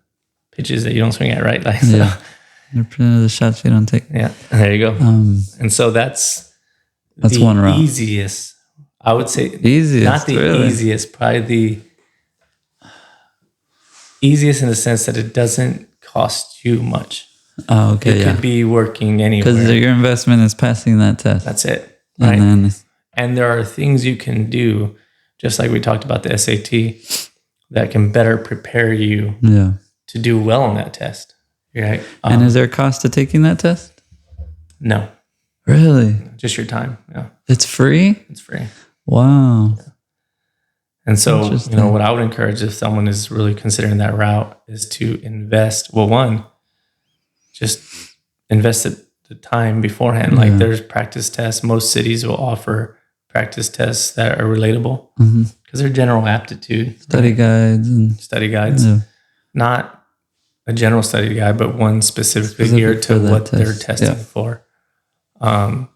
pitches that you don't swing at, right? Like, 100% of the shots you don't take. Yeah, there you go. And so that's the one route. Easiest. I would say easiest, not the easiest, probably the easiest in the sense that it doesn't cost you much. Oh, okay. It could be working anywhere. Because your investment is passing that test. That's it. Right. And there are things you can do, just like we talked about the SAT, that can better prepare you to do well on that test. Right. And is there a cost to taking that test? No. Really? Just your time. Yeah. It's free? It's free. Wow. Yeah. And so, what I would encourage if someone is really considering that route is to invest. Well, one, just invest the time beforehand. Like there's practice tests. Most cities will offer practice tests that are relatable because they're general aptitude. Study guides. Yeah. Not a general study guide, but one specifically geared to what they're testing for. And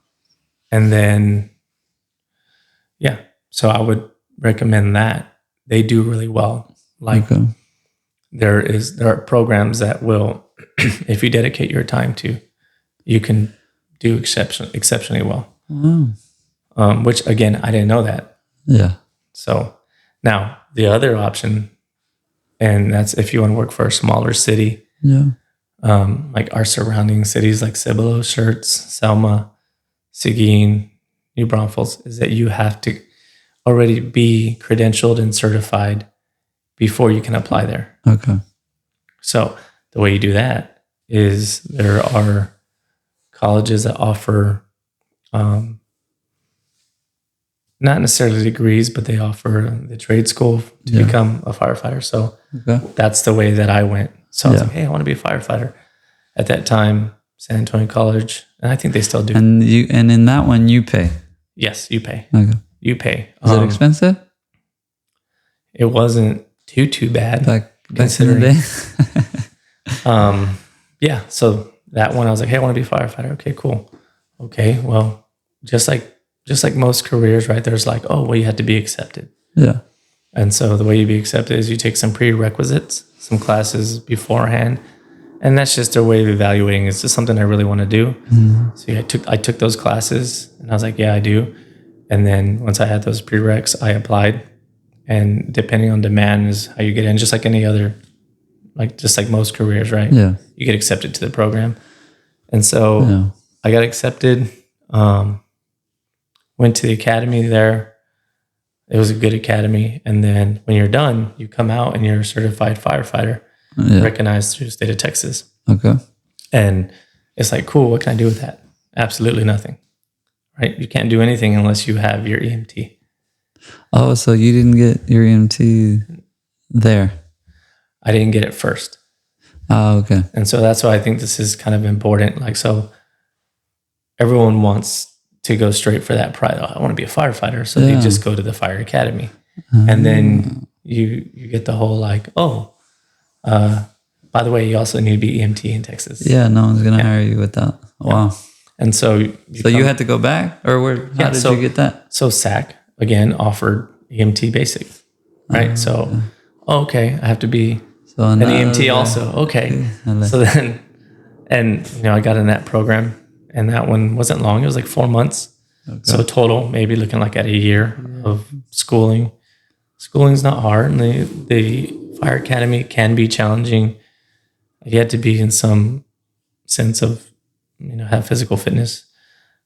then, so I would recommend that. They do really well. Like there are programs that will, if you dedicate your time to, you can do exceptionally well. Wow. Which again, I didn't know that. Yeah. So now the other option, and that's if you want to work for a smaller city. Yeah. Like our surrounding cities like Cibolo, Schertz, Selma, Seguin, New Braunfels, is that you have to already be credentialed and certified before you can apply there. Okay. So the way you do that is there are colleges that offer not necessarily degrees, but they offer the trade school to become a firefighter. So that's the way that I went. So I was like, hey, I want to be a firefighter. At that time, San Antonio College, and I think they still do. And in that one, you pay? Yes, you pay. Okay. You pay. Is it expensive? It wasn't too bad. Back in the day? Yeah, so that one, I was like, hey, I want to be a firefighter. Okay, cool. Okay, well, just like most careers, right, there's like, oh, well, you have to be accepted. Yeah. And so the way you be accepted is you take some prerequisites, some classes beforehand, And that's just their way of evaluating. It's just something I really want to do. Mm. So yeah, I took those classes, and I was like, yeah, I do. And then once I had those prereqs, I applied. And depending on demand is how you get in, just like any other, like just like most careers, right? Yeah. You get accepted to the program. And so Yeah. I got accepted, went to the academy there. It was a good academy. And then when you're done, you come out and you're a certified firefighter, Yeah. recognized through the state of Texas. Okay. And it's like, cool, what can I do with that? Absolutely nothing, right? You can't do anything unless you have your EMT. Oh, so you didn't get your EMT there? I didn't get it first. Oh, okay. And so that's why I think this is kind of important. Like, so everyone wants to go straight for that pride. Oh, I want to be a firefighter. So they just go to the fire academy. And then you get the whole like, by the way, you also need to be EMT in Texas. Yeah, no one's going to hire you without. Wow. And so you had to go back? Or how did you get that? So SAC, again, offered EMT basic, right? Okay, I have to be an EMT also. Okay. So then, and I got in that program, and that one wasn't long. It was like 4 months. Okay. So total, maybe looking like at a year of schooling. Schooling's not hard, and the fire academy can be challenging. You have to be in some sense of, have physical fitness.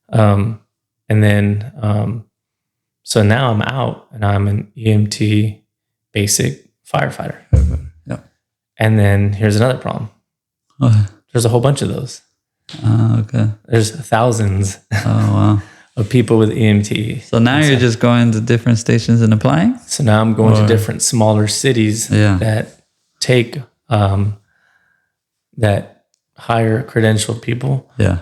And then, so now I'm out and I'm an EMT basic firefighter. Yeah. And then here's another problem. There's a whole bunch of those. Okay. There's thousands wow. of people with EMT. So now you're just going to different stations and applying? So now I'm going to different smaller cities that take, that hire credentialed people. Yeah.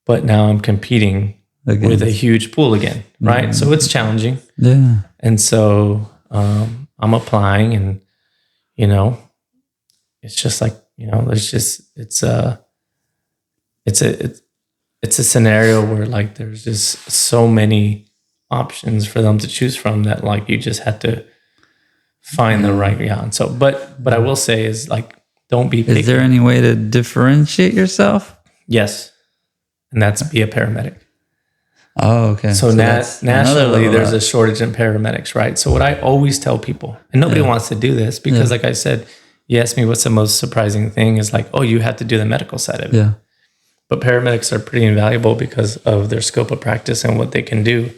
But now I'm competing with a huge pool again, right? So it's challenging. Yeah. And so I'm applying, and it's just like, it's a scenario where like there's just so many options for them to choose from that like you just have to find the right. And so but I will say is like, don't be picky. Is there any way to differentiate yourself? Yes. And that's be a paramedic. Oh, okay. So nationally, there's a shortage in paramedics, right? So what I always tell people, and nobody wants to do this because like I said, you asked me what's the most surprising thing is like, oh, you have to do the medical side of it. Yeah. But paramedics are pretty invaluable because of their scope of practice and what they can do.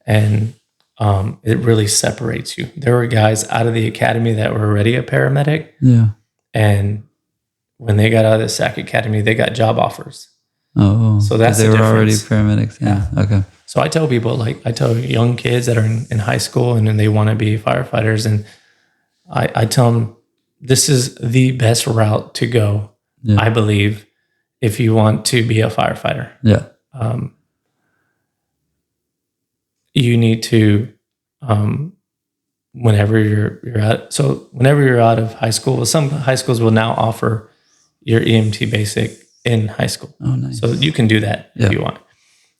And it really separates you. There were guys out of the academy that were already a paramedic. Yeah. And when they got out of the SAC academy, they got job offers. Oh, so that's they the were difference. Already paramedics. Yeah. Okay. So I tell people, I tell young kids that are in high school and they want to be firefighters, and I tell them this is the best route to go, I believe, if you want to be a firefighter. Yeah. You need to, whenever you're out of high school, some high schools will now offer your EMT basic in high school. Oh, nice. So you can do that if you want.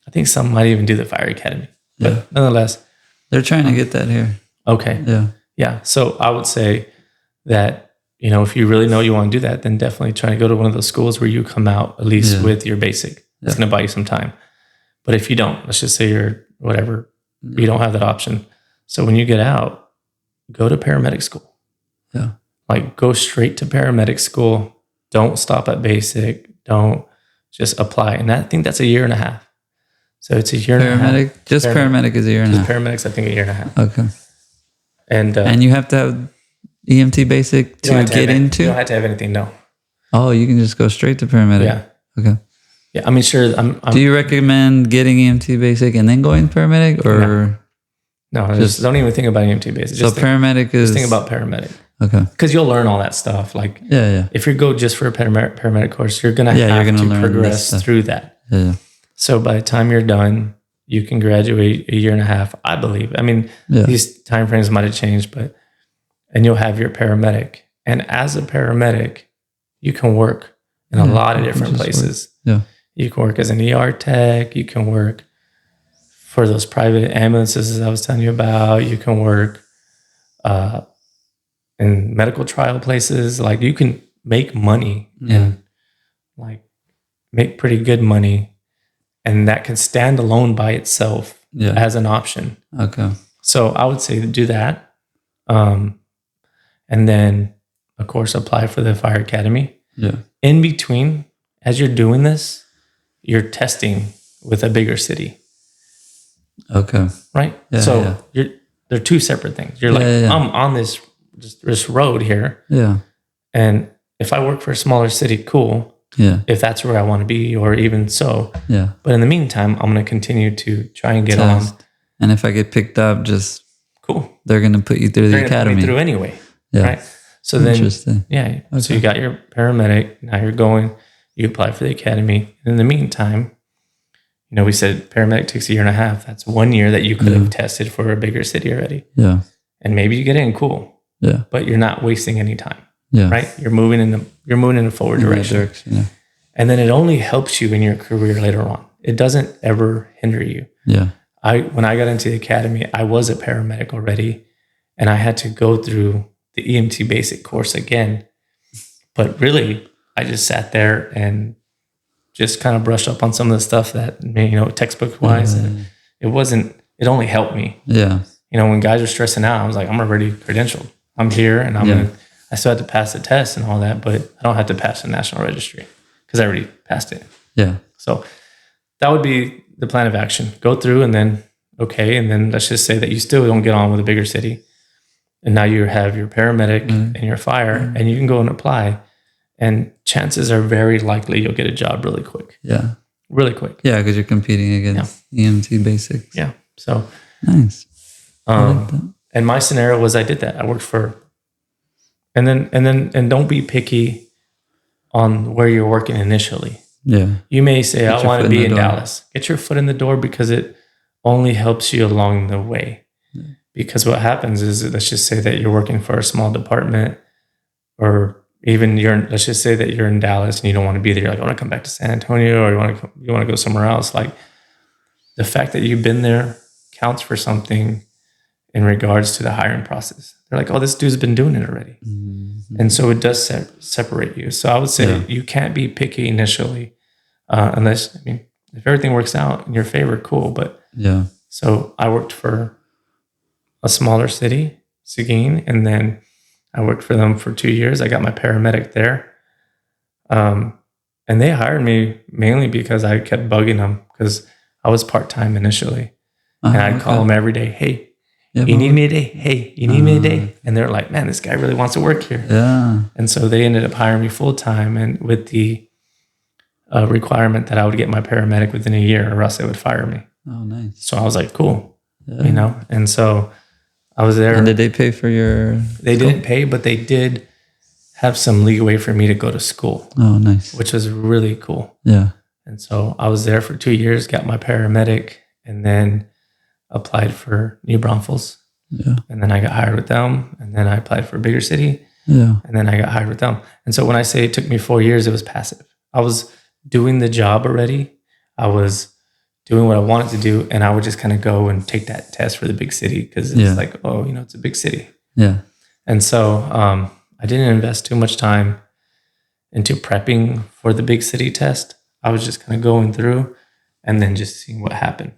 I think some might even do the fire academy. But nonetheless. They're trying to get that here. Okay. Yeah. Yeah. So I would say that, if you really know you want to do that, then definitely try to go to one of those schools where you come out at least with your basic. It's going to buy you some time. But if you don't, let's just say you're whatever, you don't have that option. So when you get out, go to paramedic school. Yeah. Like go straight to paramedic school. Don't stop at basic. Don't just apply. And I think that's a year and a half. So it's a year and a half. Just paramedic is a year and a half. Paramedics, I think, a year and a half. Okay. And you have to have EMT basic to get into? You don't have to have anything, no. Oh, you can just go straight to paramedic. Yeah. Okay. Yeah, I mean, sure. Do you recommend getting EMT basic and then going paramedic, or no? Just don't even think about EMT basic. Just paramedic is. Just think about paramedic. Okay. Because you'll learn all that stuff. Like, if you go just for a paramedic course, you're gonna have to progress through that. Yeah. So by the time you're done, you can graduate a year and a half, I believe. I mean, these timeframes might have changed, and you'll have your paramedic. And as a paramedic, you can work in a lot of different places. Yeah. You can work as an ER tech. You can work for those private ambulances as I was telling you about. You can work in medical trial places. Like you can make money Yeah. and like make pretty good money, and that can stand alone by itself Yeah. as an option. Okay. So I would say do that. And then, of course, apply for the fire academy. Yeah. In between, as you're doing this, you're testing with a bigger city, Okay. right? Yeah, So they're two separate things. You're like, I'm on this road here, Yeah. and if I work for a smaller city, cool. Yeah. If that's where I want to be, or even so. Yeah. But in the meantime, I'm going to continue to try and get on. And if I get picked up, just Cool. they're going to put you through the They're going to put academy. me through anyway. Yeah. Right. So then, Interesting. yeah. Okay. So you got your paramedic. Now you're going. You apply for the academy. And in the meantime, you know, we said paramedic takes 1.5 years. That's 1 year that you could have tested for a bigger city already. Yeah. And maybe you get in. Cool. Yeah. But you're not wasting any time. Yeah. Right. You're moving in a forward In that direction. Yeah. And then it only helps you in your career later on. It doesn't ever hinder you. Yeah. When I got into the academy, I was a paramedic already, and I had to go through the EMT basic course again. But really, I just sat there and just kind of brushed up on some of the stuff that, you know, textbook wise. It only helped me. Yeah. You know, when guys are stressing out, I was like, I'm already credentialed. I'm here, and I still have to pass the test and all that, but I don't have to pass the national registry because I already passed it. Yeah. So that would be the plan of action. Go through and then, and then let's just say that you still don't get on with a bigger city. And now you have your paramedic and your fire, and you can go and apply. And chances are very likely you'll get a job really quick. Yeah. Really quick. Yeah, because you're competing against EMT basics. Yeah. So Nice. I like that. and my scenario was I did that. I worked for and don't be picky on where you're working initially. Yeah. You may say, I want to be in door. Dallas. Get your foot in the door because it only helps you along the way. Yeah. Because what happens is, let's just say that you're working for a small department, or even let's just say that you're in Dallas and you don't want to be there. You're like, I want to come back to San Antonio, or you want to go somewhere else. Like, the fact that you've been there counts for something in regards to the hiring process. They're like, oh, this dude's been doing it already. Mm-hmm. And so it does separate you. So I would say you can't be picky initially, unless, if everything works out in your favor, cool. But so I worked for a smaller city, Seguin, and then I worked for them for 2 years. I got my paramedic there. And they hired me mainly because I kept bugging them, because I was part-time initially. And I'd call them every day, hey, you need me today? Hey, you need me today? And they're like, man, this guy really wants to work here. Yeah. And so they ended up hiring me full-time, and with the requirement that I would get my paramedic within a year, or else they would fire me. Oh, nice. So I was like, cool. Yeah. And so I was there. And did they pay for your They didn't pay, but they did have some leeway for me to go to school. Oh, nice. Which was really cool. Yeah. And so I was there for 2 years, got my paramedic, and then applied for New Braunfels. Yeah. And then I got hired with them. And then I applied for a bigger city. Yeah. And then I got hired with them. And so when I say it took me 4 years, it was passive. I was doing the job already. I was doing what I wanted to do. And I would just kind of go and take that test for the big city, because it's like, oh, it's a big city. Yeah. And so I didn't invest too much time into prepping for the big city test. I was just kind of going through and then just seeing what happened.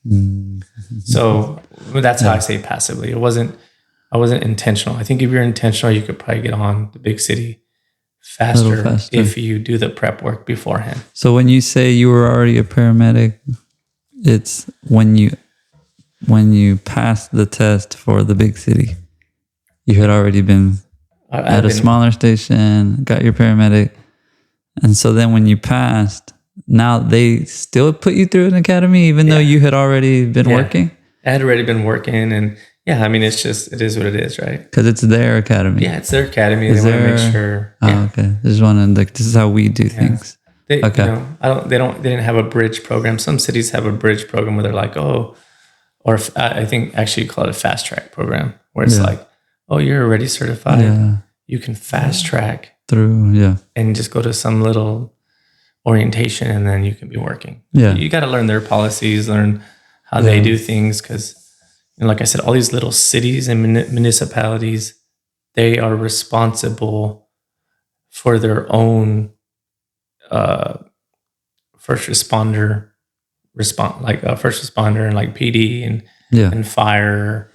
Mm-hmm. So that's how I say passively. I wasn't intentional. I think if you're intentional, you could probably get on the big city faster if you do the prep work beforehand. So when you say you were already a paramedic, it's when you passed the test for the big city, you had already been at a smaller station, got your paramedic. And so then when you passed, now they still put you through an academy, even though you had already been working? I had already been working, and it is what it is, right? Because it's their academy. Yeah, it's their academy. They want to make sure. Oh, okay. They just want to, this is how we do things. They didn't have a bridge program. Some cities have a bridge program where they're like, oh, or I think actually you call it a fast track program, where it's like, oh, you're already certified. Yeah. You can fast track through, and just go to some little orientation, and then you can be working. Yeah. You got to learn their policies, learn how they do things, because, like I said, all these little cities and municipalities, they are responsible for their own first responder first responder and like PD and fire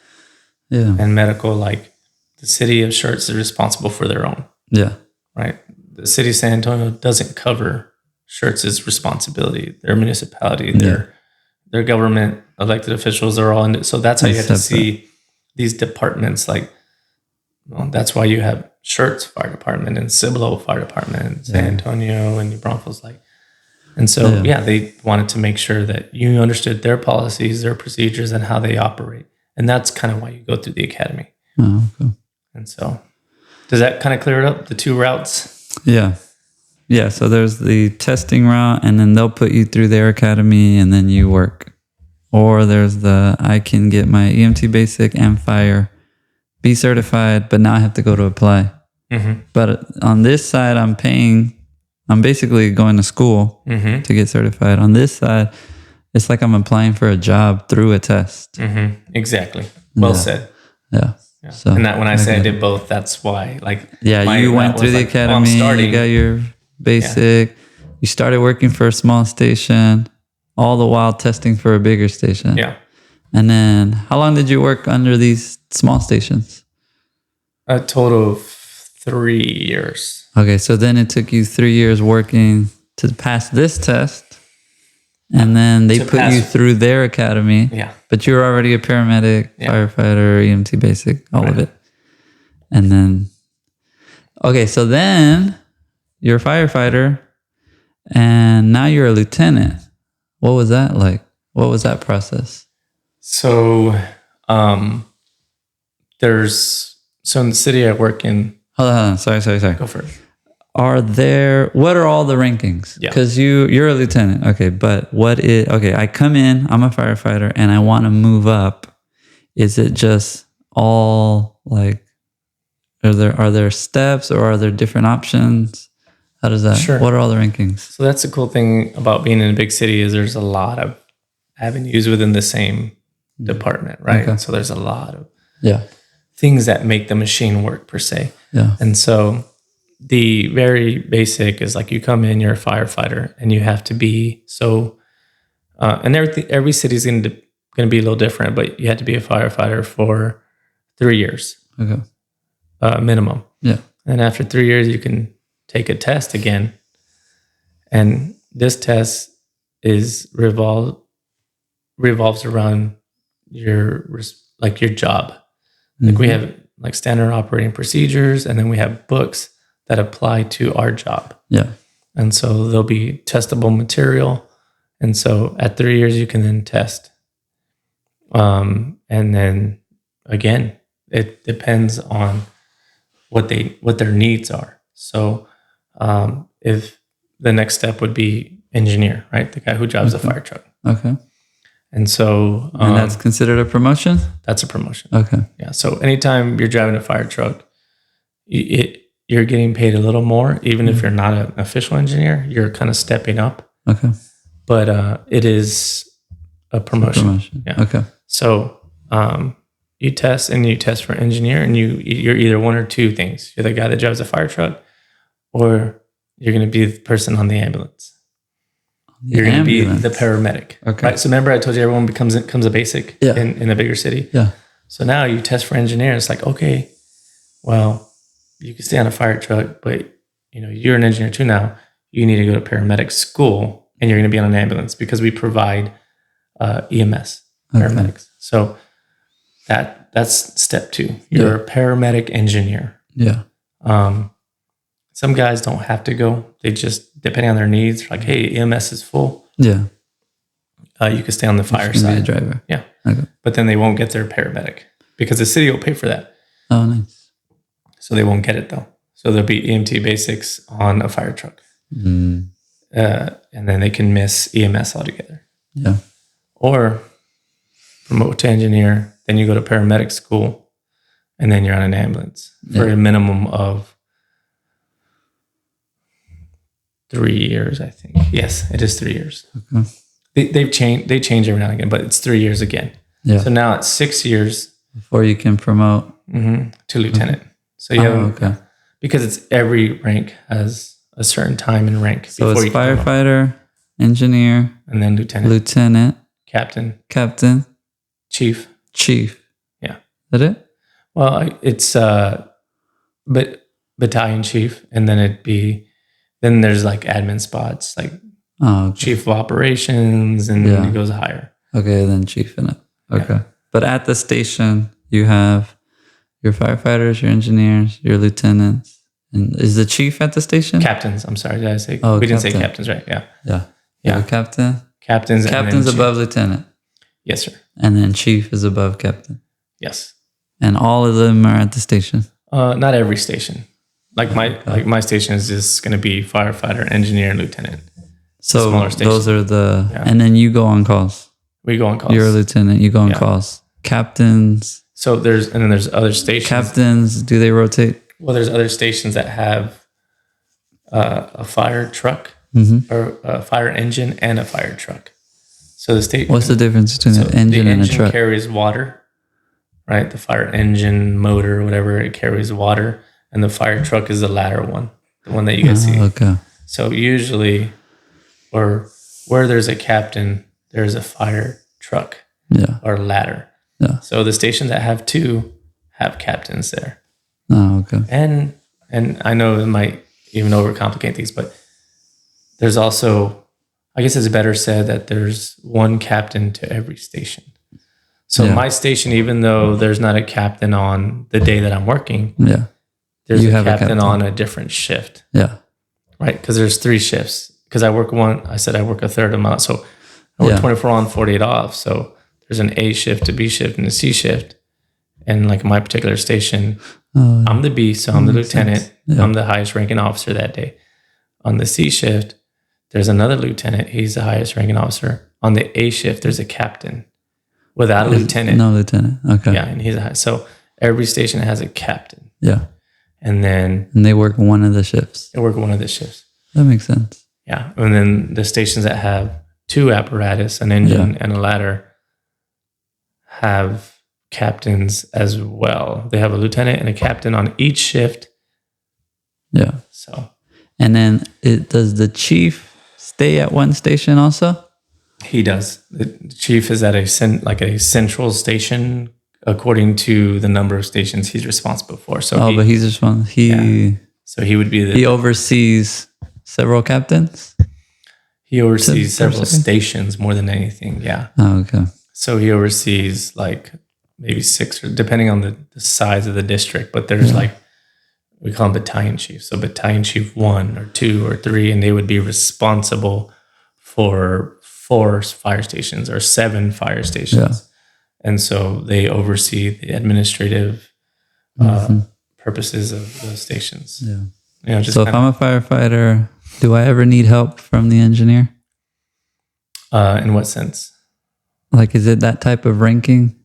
and medical. Like the city of Schertz is responsible for their own. Yeah. Right. The city of San Antonio doesn't cover Schertz's responsibility. Their municipality, their government, elected officials are all in it. So that's how you have to see these departments. Like, that's why you have Schertz Fire Department and Cibolo Fire Department and San Antonio and New Braunfels. And so, they wanted to make sure that you understood their policies, their procedures, and how they operate. And that's kind of why you go through the academy. Oh, okay. And so, does that kind of clear it up, the two routes? Yeah. Yeah, so there's the testing route, and then they'll put you through their academy, and then you work. Or there's I can get my EMT basic and fire, be certified, but now I have to go to apply. Mm-hmm. But on this side, I'm basically going to school to get certified. On this side, it's like I'm applying for a job through a test. Mm-hmm. Exactly. Well said. Yeah. So, and that when I say I did both, that's why. You went through the academy, you got your basic, you started working for a small station, all the while testing for a bigger station. Yeah. And then how long did you work under these small stations? A total of 3 years. Okay, so then it took you 3 years working to pass this test. And then they put you through their academy. Yeah. But you're already a paramedic, firefighter, EMT basic, all of it. And then, okay, so then you're a firefighter and now you're a lieutenant. What was that like? What was that process? So, in the city I work in. Hold on. Sorry. Go for it. What are all the rankings? Because you're a lieutenant. Okay. But I come in, I'm a firefighter and I want to move up. Is it just all like, are there steps or are there different options? How does that, What are all the rankings? So that's the cool thing about being in a big city is there's a lot of avenues within the same department, right? Okay. So there's a lot of things that make the machine work per se. Yeah. And so the very basic is like you come in, you're a firefighter, and you have to be and every city is going to be a little different, but you have to be a firefighter for 3 years, minimum. Yeah. And after 3 years, you can take a test again, and this test revolves around your job. Like we have like standard operating procedures, and then we have books that apply to our job. Yeah. And so there'll be testable material. And so at 3 years, you can then test. And then again, it depends on what their needs are. So if the next step would be engineer, right? The guy who drives a fire truck. Okay. And so... and that's considered a promotion? That's a promotion. Okay. Yeah. So anytime you're driving a fire truck, you're getting paid a little more. Even if you're not an official engineer, you're kind of stepping up. Okay. But it is a promotion. Yeah. Okay. So you test for engineer, and you're either one or two things. You're the guy that drives a fire truck, or you're going to be the person on the ambulance. You're going to be the paramedic. Okay. Right? So remember I told you everyone becomes a basic in a bigger city? Yeah. So now you test for engineer. It's like, okay, well, you can stay on a fire truck, but you're an engineer too now. You need to go to paramedic school, and you're going to be on an ambulance because we provide EMS paramedics. So that's step 2. You're a paramedic engineer. Yeah. Some guys don't have to go. They just, depending on their needs, like, hey, EMS is full. Yeah. You can stay on the fire side. Be a driver. Yeah. Okay. But then they won't get their paramedic because the city will pay for that. Oh, nice. So they won't get it though. So there'll be EMT basics on a fire truck. And then they can miss EMS altogether. Yeah. Or promote to engineer, then you go to paramedic school, and then you're on an ambulance for a minimum of 3 years, I think. Yes, it is 3 years. Okay. They change every now and again, but it's 3 years again. Yeah. So now it's 6 years before you can promote to lieutenant. So you have, because it's every rank has a certain time and rank. So it's you can come up. firefighter, engineer, And then lieutenant, captain, captain, chief. chief. Yeah. Is that it? Well, it's battalion chief, and then there's like admin spots, like Oh, okay. chief of operations, and it goes higher. Okay, then chief in it. Okay. Yeah. But at the station, you have your firefighters, your engineers, your lieutenants. And is the chief at the station? Captains. I'm sorry, did I say? Oh, we didn't say captain. captains, right? Yeah. Yeah. Yeah. You have a captain. Captains. and Captain's then above chief. lieutenant. Yes, sir. And then chief is above captain. Yes. And all of them are at the station. Not every station. Like my station is just going to be firefighter, engineer, and lieutenant. So Smaller station. those are the, Yeah. and then you go on calls. We go on calls. You're a lieutenant, you go on calls. Captains, So there's other stations. captains, do they rotate? Well, there's other stations that have a fire truck or a fire engine and a fire truck. So the state. What's the difference between an engine and a truck? Carries water, right? The fire engine motor, whatever, it carries water, and the fire truck is the ladder one, the one that you guys see. Okay. So usually, or where there's a captain, there's a fire truck Yeah. or ladder. Yeah. So the stations that have two have captains there. Oh, okay. And I know it might even overcomplicate things, but there's also, I guess it's better said that there's one captain to every station. So Yeah. my station, even though there's not a captain on the day that I'm working, Yeah. there's You a have a captain, captain. on a different shift, Yeah. right? Because there's 3 shifts. Because I work a third of my, so I work Yeah. 24 on, 48 off. So there's an A shift, a B shift, and a C shift. And like my particular station, I'm the B, so I'm the lieutenant. Yeah. I'm the highest ranking officer that day. On the C shift, there's another lieutenant. He's the highest ranking officer. On the A shift, there's a captain without a lieutenant. No lieutenant. Okay. Yeah, and so every station has a captain. Yeah. And then And they work one of the shifts. they work one of the shifts. That makes sense. Yeah. And then the stations that have 2 apparatus, an engine and a ladder, have captains as well. They have a lieutenant and a captain on each shift. Yeah. So And then does the chief stay at one station also? he does. The chief is at a central station according to the number of stations he's responsible for. So But he's just one. so he would be He oversees several captains? he oversees several Person? stations more than anything. Yeah. Oh, okay. So he oversees like maybe 6, or depending on the size of the district. But there's like, we call them battalion chiefs. So battalion chief 1 or 2 or 3, and they would be responsible for 4 fire stations or 7 fire stations. Yeah. And so they oversee the administrative purposes of those stations. Yeah. You know, just So if I'm a firefighter, do I ever need help from the engineer? in what sense? Like, is it that type of ranking?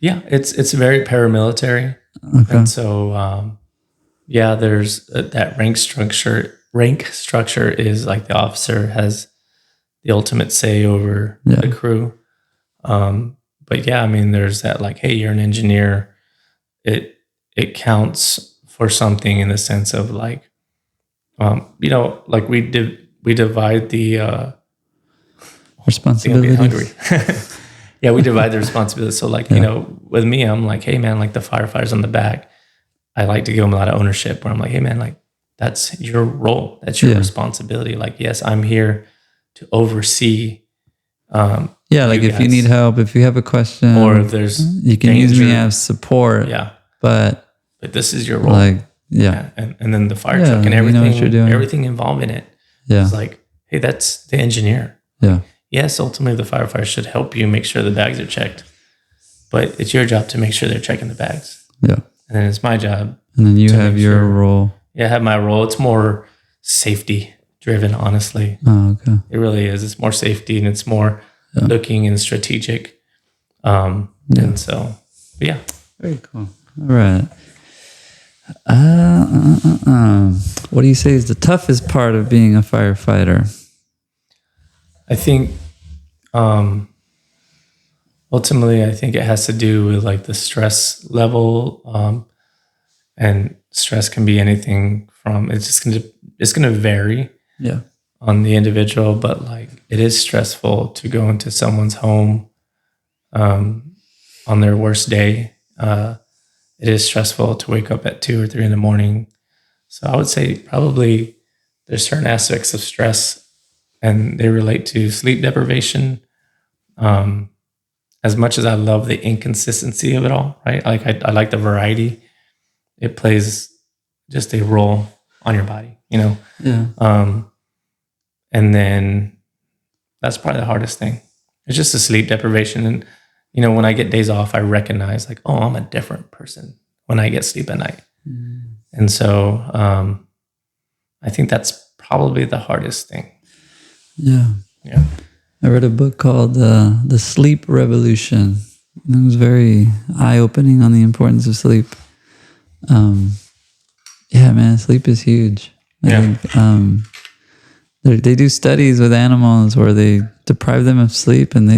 Yeah, it's very paramilitary. Okay. And so, there's that rank structure. Rank structure is like the officer has the ultimate say over the crew. But yeah, I mean, there's that like, hey, you're an engineer. It counts for something in the sense of like, like we divide the Responsibilities. I'm getting hungry. Yeah, we divide the responsibility. So like, with me, I'm like, hey man, like the firefighters on the back, I like to give them a lot of ownership where I'm like, hey man, like that's your role. That's your responsibility. Like, yes, I'm here to oversee. Like if you need help, if you have a question, or if there's you can use me as support. Yeah. But this is your role. Like, And then the fire truck and everything, what you're doing. everything involved in it. Yeah. It's like, hey, that's the engineer. Yeah. Yes, ultimately the firefighter should help you make sure the bags are checked, but it's your job to make sure they're checking the bags. Yeah. And then it's my job. And then you have your role. Yeah, I have my role. It's more safety driven, honestly. Oh, okay. It really is. It's more safety and it's more looking and strategic. And so, yeah. Very cool. All right. What do you say is the toughest part of being a firefighter? I think, ultimately, I think it has to do with like the stress level, and stress can be anything from it's gonna vary Yeah. on the individual, but like it is stressful to go into someone's home on their worst day. It is stressful to wake up at 2 or 3 in the morning. So I would say probably there's certain aspects of stress, and they relate to sleep deprivation. As much as I love the inconsistency of it all, right? Like I like the variety. It plays just a role on your body, you know. Yeah. And then that's probably the hardest thing. It's just the sleep deprivation. And, you know, when I get days off, I recognize like, oh, I'm a different person when I get sleep at night. And so I think that's probably the hardest thing. Yeah. Yeah. I read a book called The Sleep Revolution. And it was very eye-opening on the importance of sleep. Yeah, man, sleep is huge. I think they do studies with animals where they deprive them of sleep, and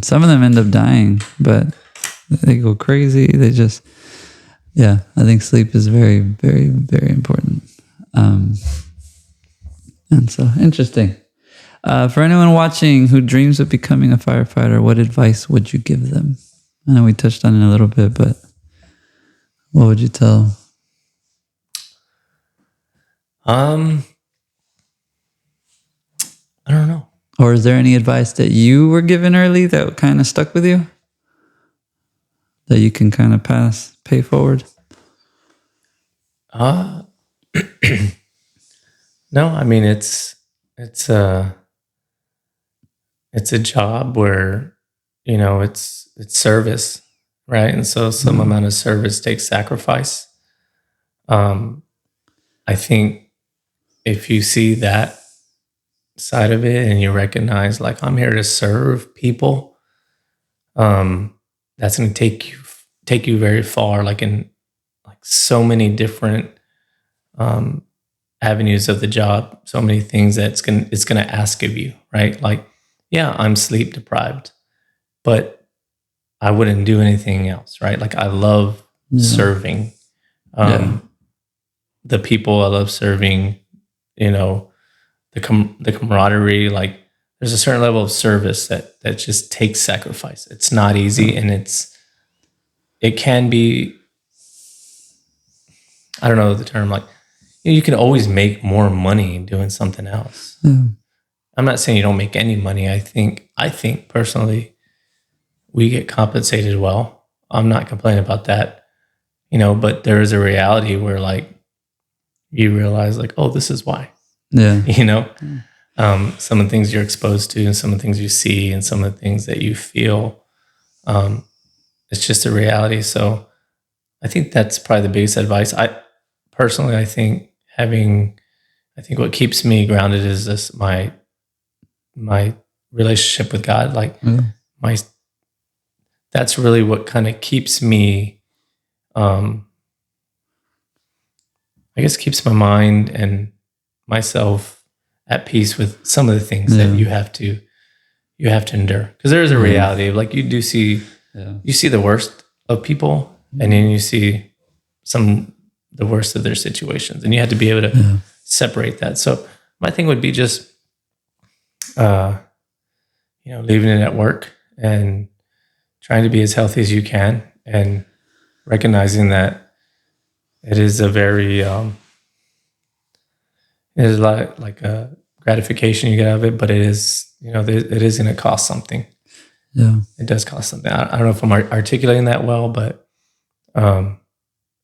some of them end up dying, but they go crazy. They just, I think sleep is very, very, very important. And so, interesting. For anyone watching who dreams of becoming a firefighter, what advice would you give them? I know we touched on it a little bit, but what would you tell? I don't know. Or is there any advice that you were given early that kind of stuck with you? That you can kind of pay forward? No, I mean it's a job where, you know, it's service, right? And so some amount of service takes sacrifice. I think if you see that side of it and you recognize like I'm here to serve people, that's going to take you very far, like in like so many different avenues of the job, so many things that it's going to ask of you, right? Like, yeah, I'm sleep deprived, but I wouldn't do anything else, right? Like I love serving the people. I love serving, you know, the camaraderie. Like there's a certain level of service that just takes sacrifice. It's not easy, and it can be, I don't know the term, like you can always make more money doing something else. I'm not saying you don't make any money. I think personally we get compensated well. I'm not complaining about that, you know, but there is a reality where like you realize like, oh, this is why. Yeah. You know, some of the things you're exposed to and some of the things you see and some of the things that you feel, it's just a reality. So I think that's probably the biggest advice. I think what keeps me grounded is this, my relationship with God. Like that's really what kind of keeps me, I guess keeps my mind and myself at peace with some of the things that you have to endure. Because there is a reality of like you do see you see the worst of people, and then you see the worst of their situations, and you have to be able to separate that. So my thing would be just leaving it at work and trying to be as healthy as you can, and recognizing that it is a very it is a lot like a gratification you get out of it, but it is, it is going to cost something. Yeah, it does cost something. I don't know if I'm articulating that well, but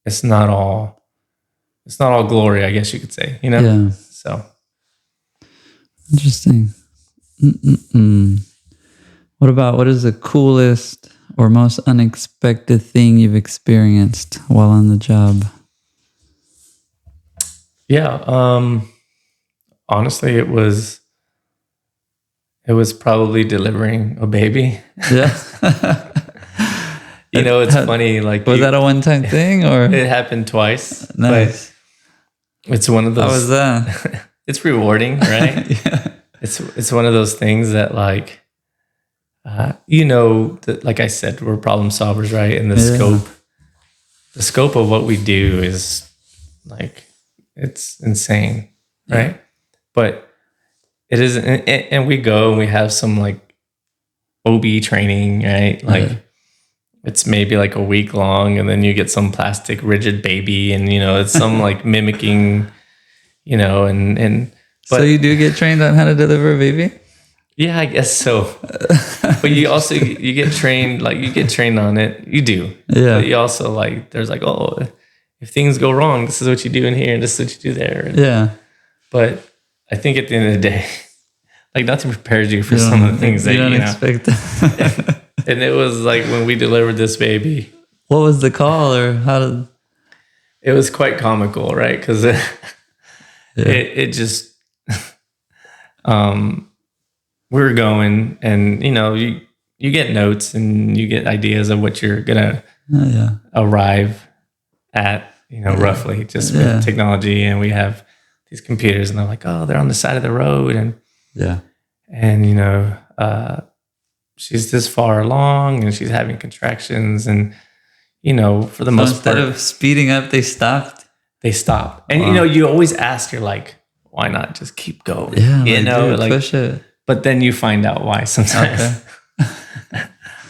it's not all glory, I guess you could say. Yeah. So interesting. What is the coolest or most unexpected thing you've experienced while on the job? Yeah. Honestly, it was probably delivering a baby. Yeah. It's funny. Like, was that a one-time thing, or it happened twice? Nice. But it's one of those. How was that? It's rewarding, right? Yeah. It's one of those things that, like, that, like I said, we're problem solvers, right? In the scope, the scope of what we do is like, it's insane, right? But it isn't, and we go and we have some like OB training, right? Like it's maybe like a week long, and then you get some plastic rigid baby, and it's some like mimicking, and but So you do get trained on how to deliver a baby? yeah, I guess so. But you also you get trained, like you get trained on it. You do. Yeah. But you also like, there's like, oh, if things go wrong, this is what you do in here and this is what you do there. And, Yeah. but I think at the end of the day, like nothing prepares you for some of the things that you don't expect. And it was like when we delivered this baby. What was the call, or how did? It was quite comical, right? Because it just, we were going, and you get notes and you get ideas of what you're gonna arrive at, roughly, just with technology. And we have these computers, and they're like, oh, they're on the side of the road, and she's this far along, and she's having contractions, and for the most instead part, of speeding up, they stopped. they stop. And you always ask, you're like, why not just keep going? Yeah, like push it. But then you find out why sometimes. Okay.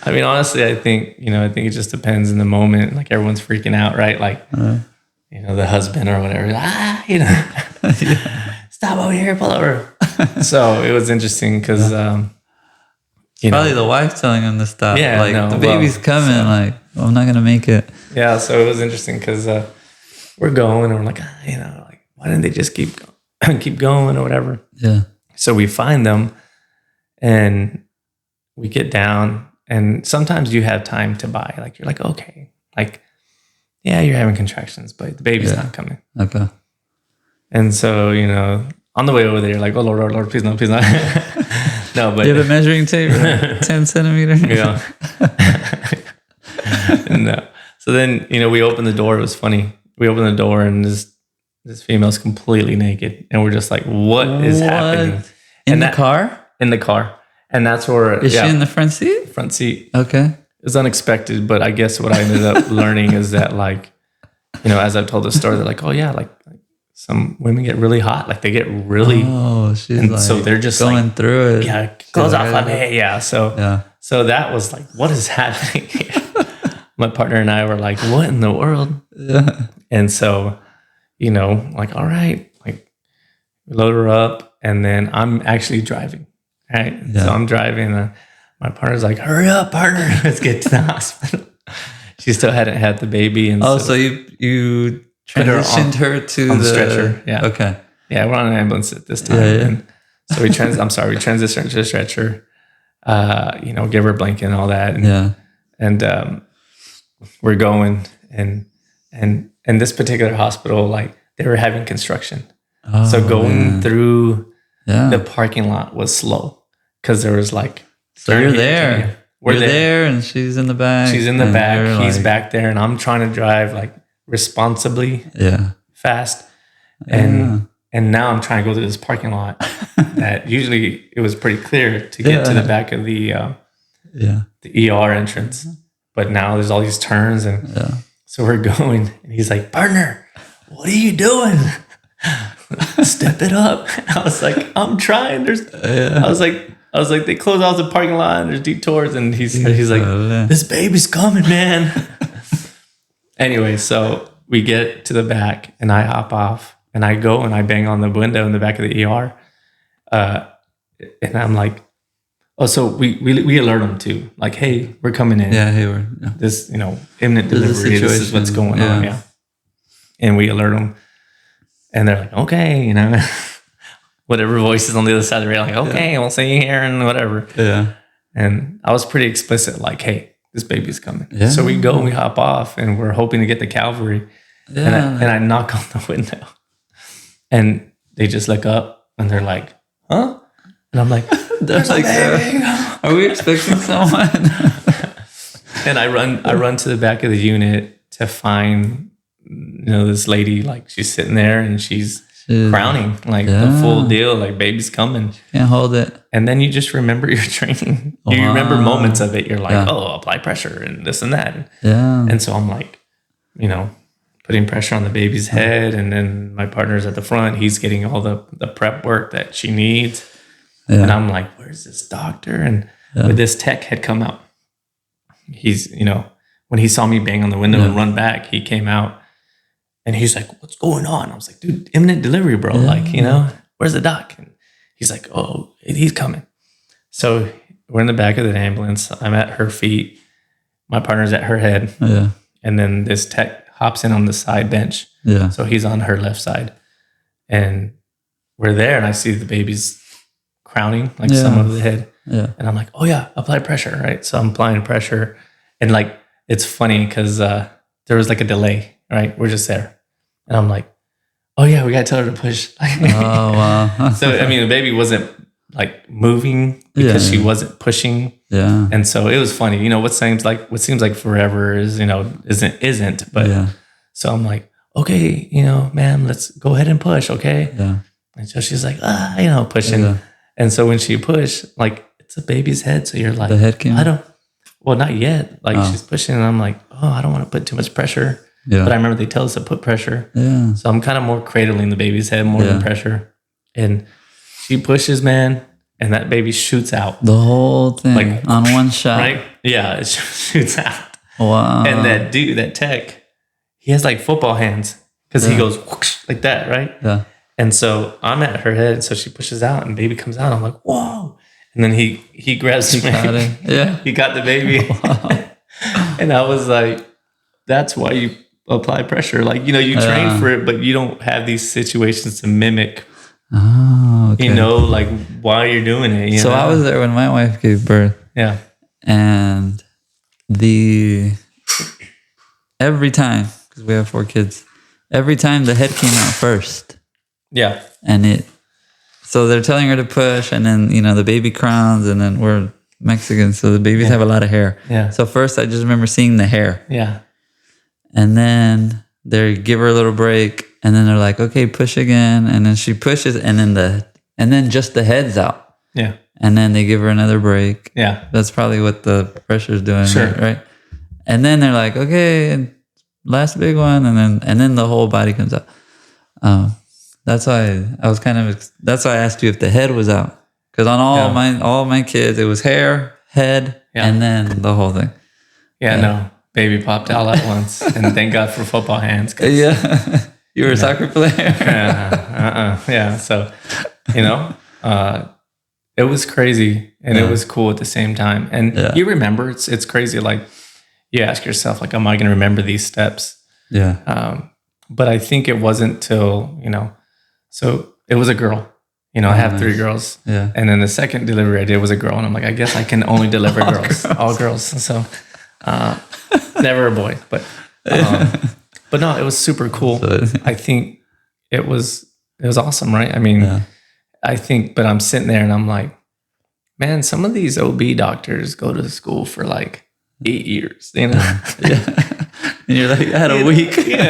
I mean, honestly, I think it just depends in the moment. Like everyone's freaking out, right? Like, the husband or whatever, stop over here, pull over. So it was interesting because, probably the wife telling him to stop. Yeah, like the baby's coming. So, like, well, I'm not gonna make it. Yeah, so it was interesting because we're going, and we're like, like why didn't they just keep going or whatever? Yeah. So we find them, and we get down, and sometimes you have time to buy. Like you're like, okay, like yeah, you're having contractions, but the baby's not coming. Okay. And so on the way over there, you're like, oh Lord, Lord, please no, please not. No, but you have a measuring tape, right? 10 centimeters. Yeah. No. So then, we opened the door. It was funny. We opened the door, and this female's completely naked, and we're just like, what is happening? In the car? In the car. And that's where... Is she in the front seat? Front seat. Okay. It was unexpected, but I guess what I ended up learning is that, like, as I've told the story, they're like, oh yeah, like some women get really hot. Like they get really... Oh, she's and like so they're just going like, through it. Yeah, close off on me. Yeah. So that was like, what is happening here? My partner and I were like, what in the world? Yeah. And so, like, all right, like we load her up, and then I'm actually driving. Right. Yeah. So I'm driving, and my partner's like, hurry up, partner. Let's get to the hospital. She still hadn't had the baby. And so you transitioned her to the stretcher. Yeah. Okay. Yeah. We're on an ambulance at this time. Yeah, yeah. And so we transitioned her to a stretcher, give her a blanket and all that. And we're going, and this particular hospital, like they were having construction. So going through the parking lot was slow because there was like, so you're there. We're there, and she's in the back. She's in the back. He's back there, and I'm trying to drive like responsibly, fast, and now I'm trying to go through this parking lot that usually it was pretty clear to get to the back of the ER entrance, but now there's all these turns, and so we're going, and he's like, partner, what are you doing? Step it up. And I was like, I'm trying. I was like, they close off the parking lot, and there's detours, and he's like, this baby's coming, man. Anyway, so we get to the back, and I hop off, and I go and I bang on the window in the back of the ER, and I'm like, oh, so we alert them too, like, hey, we're coming in. Yeah, hey, we're this imminent delivery. This is what's going on. Yeah, and we alert them, and they're like, okay, whatever voice is on the other side of the rail, like, okay, we'll see you here and whatever. Yeah. And I was pretty explicit, like, hey, this baby's coming. Yeah. So we go and we hop off, and we're hoping to get the Calvary. Yeah. And I knock on the window, and they just look up, and they're like, huh? And I'm like, there's like, are we expecting someone? And I run to the back of the unit to find, this lady, like she's sitting there, and she's crowning, like the full deal, like baby's coming. Can't hold it. And then you just remember your training. You remember moments of it. You're like, oh, apply pressure and this and that. Yeah. And so I'm like, you know, putting pressure on the baby's head. And then my partner's at the front. He's getting all the prep work that she needs. Yeah. And I'm like, where's this doctor? And when this tech had come out, he's, you know, when he saw me bang on the window and run back, he came out and he's like, what's going on? I was like, dude, imminent delivery, bro. Like, you know, where's the doc? And he's like, oh, he's coming. So we're in the back of the ambulance. I'm at her feet. My partner's at her head. Yeah. And then this tech hops in on the side bench. Yeah. So he's on her left side. And we're there and I see the baby's crowning, like some of the head. Yeah. And I'm like, oh yeah, apply pressure, right? So I'm applying pressure. And like, it's funny because there was like a delay, right? We're just there. And I'm like, oh yeah, we got to tell her to push. Oh, wow. So, I mean, the baby wasn't like moving because she wasn't pushing. Yeah. And so it was funny. You know, what seems like forever is, you know, isn't. But so I'm like, okay, you know, ma'am, let's go ahead and push, okay? Yeah. And so she's like, you know, pushing. Yeah. And so when she pushed, like, it's a baby's head. So you're like, the head came well, not yet. Like she's pushing and I'm like, oh, I don't want to put too much pressure. Yeah. But I remember they tell us to put pressure. Yeah. So I'm kind of more cradling the baby's head more than pressure. And she pushes, man, and that baby shoots out. The whole thing, like, on one shot. Right? Yeah, it shoots out. Wow. And that dude, that tech, he has like football hands because he goes whoosh, like that, right? Yeah. And so I'm at her head, so she pushes out and baby comes out. I'm like, whoa. And then he grabs me. He got the baby. Wow. And I was like, that's why you apply pressure. Like, you know, you train for it, but you don't have these situations to mimic. Oh, okay. You know, like why you're doing it. So I was there when my wife gave birth. Yeah. And every time, because we have 4 kids, every time the head came out first. Yeah. And so they're telling her to push, and then, you know, the baby crowns, and then we're Mexican, so the babies have a lot of hair. Yeah. So first I just remember seeing the hair. Yeah. And then they give her a little break, and then they're like, okay, push again. And then she pushes, and then just the head's out. Yeah. And then they give her another break. Yeah. That's probably what the pressure's doing. Sure. Right. And then they're like, okay, last big one. And then the whole body comes out. That's why that's why I asked you if the head was out. Because on all my kids, it was hair, head, and then the whole thing. Yeah, no. Baby popped out at once. And thank God for football hands. Yeah. You were a soccer player? Yeah. So, you know, it was crazy and it was cool at the same time. And you remember, it's crazy. Like, you ask yourself, like, am I going to remember these steps? Yeah. But I think it wasn't till, you know, so it was a girl. You know, I have 3 girls. Yeah. And then the second delivery I did was a girl. And I'm like, I guess I can only deliver girls. All girls. So never a boy. But no, it was super cool. I think it was awesome, right? I mean, I think, but I'm sitting there and I'm like, man, some of these OB doctors go to school for like 8 years, you know? Yeah. And you're like, I had a week. Yeah, I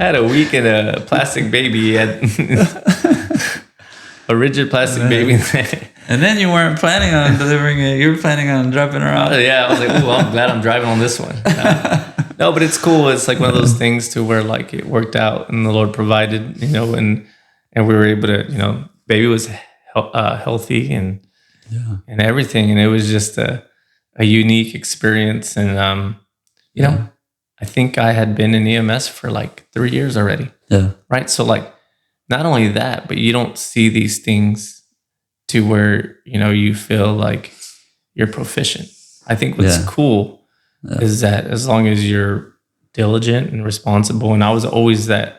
had a week in a plastic baby. A rigid plastic baby. And then you weren't planning on delivering it. You were planning on dropping her off. Yeah, I was like, oh, I'm glad I'm driving on this one. No, but it's cool. It's like one of those things to where like it worked out and the Lord provided, you know, and we were able to, you know, baby was healthy and everything. And it was just a unique experience. And, you know, I think I had been in EMS for like 3 years already. Yeah. Right. So like, not only that, but you don't see these things to where, you know, you feel like you're proficient. I think what's cool is that as long as you're diligent and responsible, and I was always like,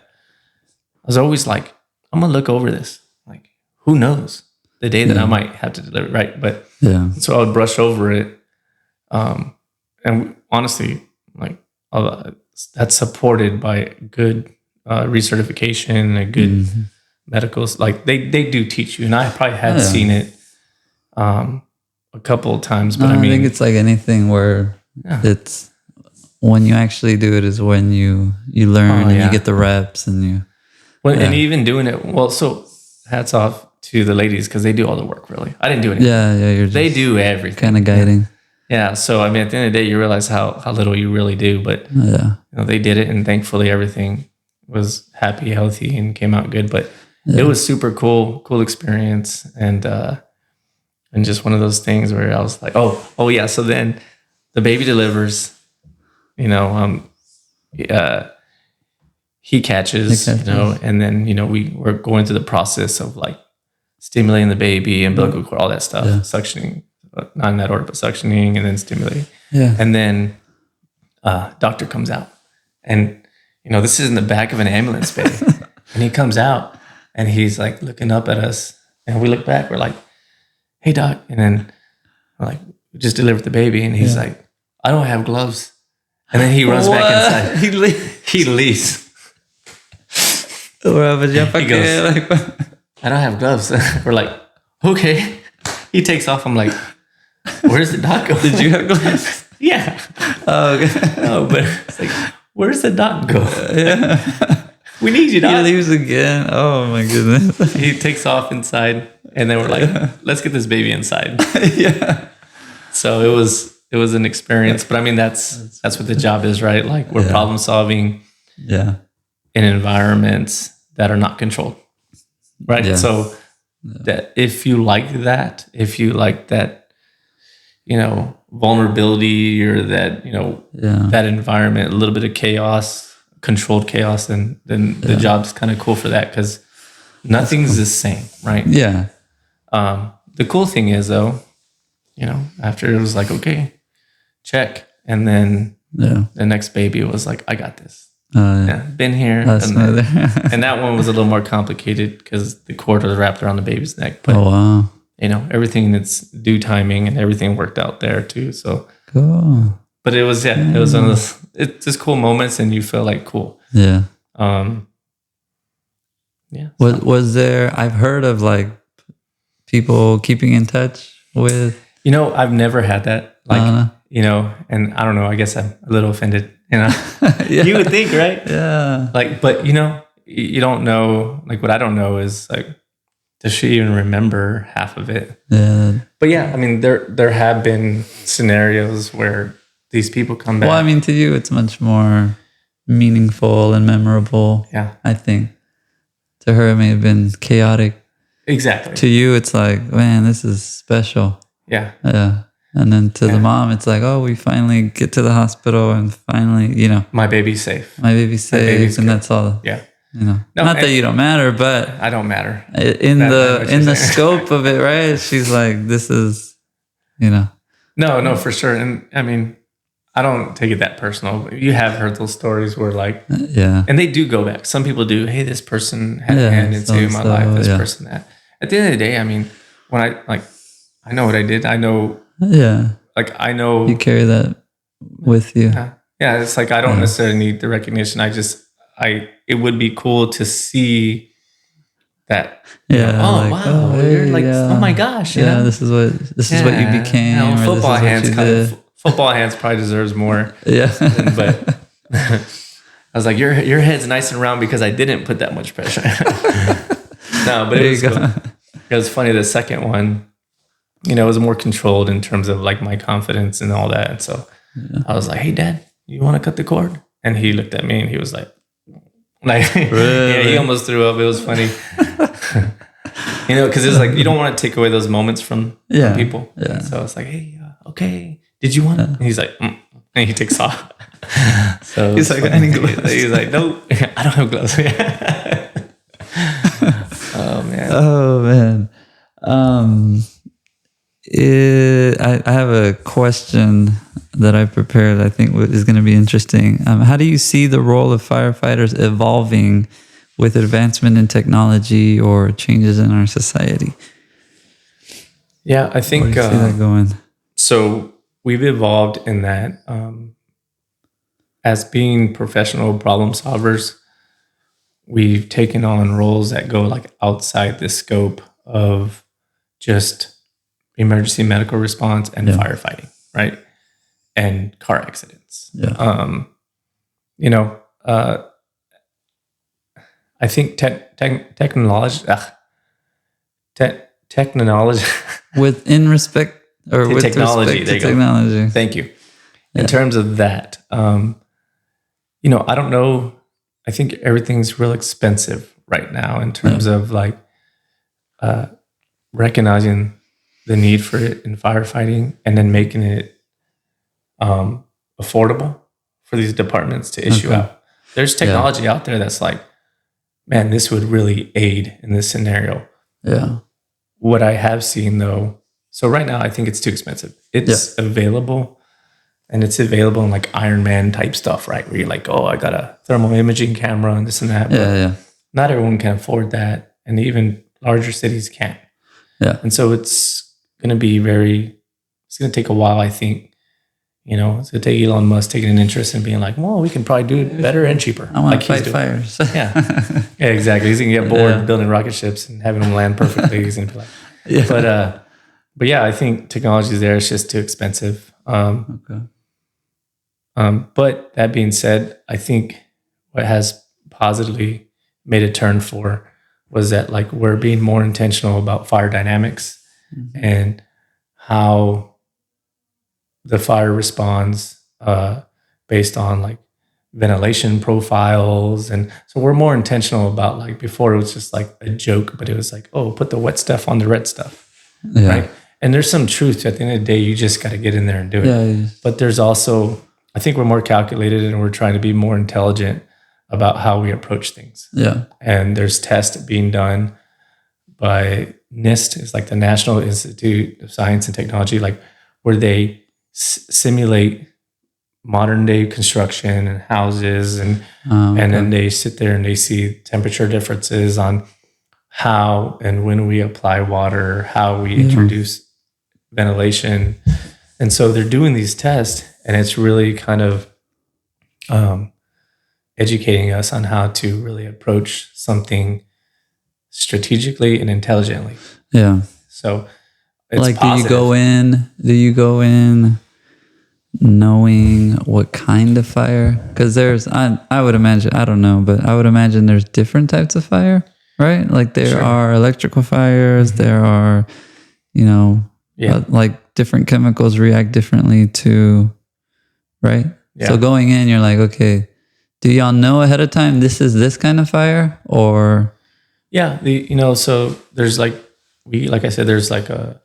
I'm going to look over this. Like, who knows the day that I might have to deliver, right? But so I would brush over it. And honestly, like, that's supported by good recertification, a good medicals. Like they do teach you, and I probably had seen it a couple of times. But I mean, I think it's like anything where it's when you actually do it is when you learn and you get the reps and you. Well, and even doing it well. So hats off to the ladies because they do all the work. Really, I didn't do anything. Yeah, they do everything. Kind of guiding. Yeah. So, I mean, at the end of the day, you realize how little you really do, but Yeah. they did it, and thankfully everything was happy, healthy, and came out good. But it was super cool experience. And just one of those things where I was like, oh yeah. So then the baby delivers, he catches, and then, we're going through the process of like stimulating the baby, umbilical cord, all that stuff, suctioning, not in that order, but suctioning and then stimulating. Yeah. And then doctor comes out, and, this is in the back of an ambulance bay. And he comes out and he's like looking up at us, and we look back, we're like, hey doc. And then we're like, we just delivered the baby. And he's like, I don't have gloves. And then he runs back inside. He leaves. He goes, I don't have gloves. We're like, okay. He takes off. I'm like, where's the doc go? Did you have gloves? Yeah. Oh, okay. No, but it's like, where's the doc go? Yeah. We need you, doc. He leaves again. Oh my goodness. He takes off inside, and then we're like, let's get this baby inside. Yeah. So it was an experience, but I mean, that's what the job is, right? Like, we're problem solving in environments that are not controlled, right? Yeah. So that if you like that, vulnerability, or that, that environment, a little bit of chaos, controlled chaos, then the job's kind of cool for that, because nothing's the same, right? Yeah. The cool thing is, though, after it was like, okay, check. And then the next baby was like, I got this. Been here. And that one was a little more complicated because the cord was wrapped around the baby's neck. But, everything in its due timing and everything worked out there too. So cool. But it was, it was one of those, it's just cool moments, and you feel like cool. Yeah. Was So. there, I've heard of like people keeping in touch with, I've never had that. Like, and I don't know, I guess I'm a little offended, You would think, right? Yeah. Like, but you don't know, like, what I don't know is like, does she even remember half of it? Yeah. But I mean, there have been scenarios where these people come back. Well, I mean, to you, it's much more meaningful and memorable. Yeah. I think. To her, it may have been chaotic. Exactly. To you, it's like, man, this is special. Yeah. Yeah. And then to the mom, it's like, oh, we finally get to the hospital, and finally, my baby's safe. My baby's safe, and that's all. Yeah. Not that you don't matter, but I don't matter in the scope of it, right? She's like, this is, No, for sure. And I mean, I don't take it that personal. You have heard those stories where like, and they do go back. Some people do. Hey, this person had a hand into my life. This person that. At the end of the day, I mean, when I know what I did. I know. Yeah. Like, I know. You carry that with you. Yeah. It's like, I don't necessarily need the recognition. It would be cool to see that. Wow. You're like, oh my gosh. This is what you became. Football hands football hands probably deserves more. Yeah. But I was like, your head's nice and round because I didn't put that much pressure. No, but it was cool. It was funny. The second one, it was more controlled in terms of like my confidence and all that. And so I was like, hey, Dad, you want to cut the cord? And he looked at me and he was like, really? He almost threw up. It was funny. Because it's like, you don't want to take away those moments from people. Yeah. And so it's like, hey, okay, did you want it? And he's like, and he takes off. So he's like, I need gloves. He's like, no, I don't have gloves. Oh man. I have a question that I prepared. I think is going to be interesting. How do you see the role of firefighters evolving with advancement in technology or changes in our society? Yeah, I think. Where do you see that going? So we've evolved in that as being professional problem solvers, we've taken on roles that go like outside the scope of just emergency medical response and firefighting, right? And car accidents. Yeah. I think technology with in respect or with technology. respect There to you go. technology. Thank you. In terms of that, I don't know. I think everything's real expensive right now in terms of like recognizing the need for it in firefighting and then making it affordable for these departments to issue out. There's technology out there that's like, man, this would really aid in this scenario. Yeah. What I have seen though, so right now I think it's too expensive. It's available, and it's available in like Iron Man type stuff, right? Where you're like, oh, I got a thermal imaging camera and this and that. But not everyone can afford that, and even larger cities can't. Yeah. And so it's going to be it's going to take a while, I think. It's going to take Elon Musk taking an interest in being like, well, we can probably do it better and cheaper. I want to fight fires. Yeah, exactly. He's going to get bored building rocket ships and having them land perfectly. He's going to be like, but yeah, I think technology is there. It's just too expensive. But that being said, I think what has positively made a turn for was that like we're being more intentional about fire dynamics and how the fire responds based on like ventilation profiles. And so we're more intentional about like before it was just like a joke, but it was like, oh, put the wet stuff on the red stuff. Yeah. Right. And there's some truth to it. At the end of the day, you just got to get in there and do it. Yeah. But there's also, I think we're more calculated and we're trying to be more intelligent about how we approach things. Yeah. And there's tests being done by NIST, it's like the National Institute of Science and Technology, like where they simulate modern day construction and houses and then they sit there and they see temperature differences on how and when we apply water, how we introduce ventilation. And so they're doing these tests, and it's really kind of educating us on how to really approach something strategically and intelligently. Yeah. So it's like, positive. Do you go in knowing what kind of fire? Because I would imagine, I don't know, but I would imagine there's different types of fire, right? Like there are electrical fires, there are, like different chemicals react differently to, right? Yeah. So going in, you're like, okay, do y'all know ahead of time this is this kind of fire or? Yeah, so there's like I said, there's like a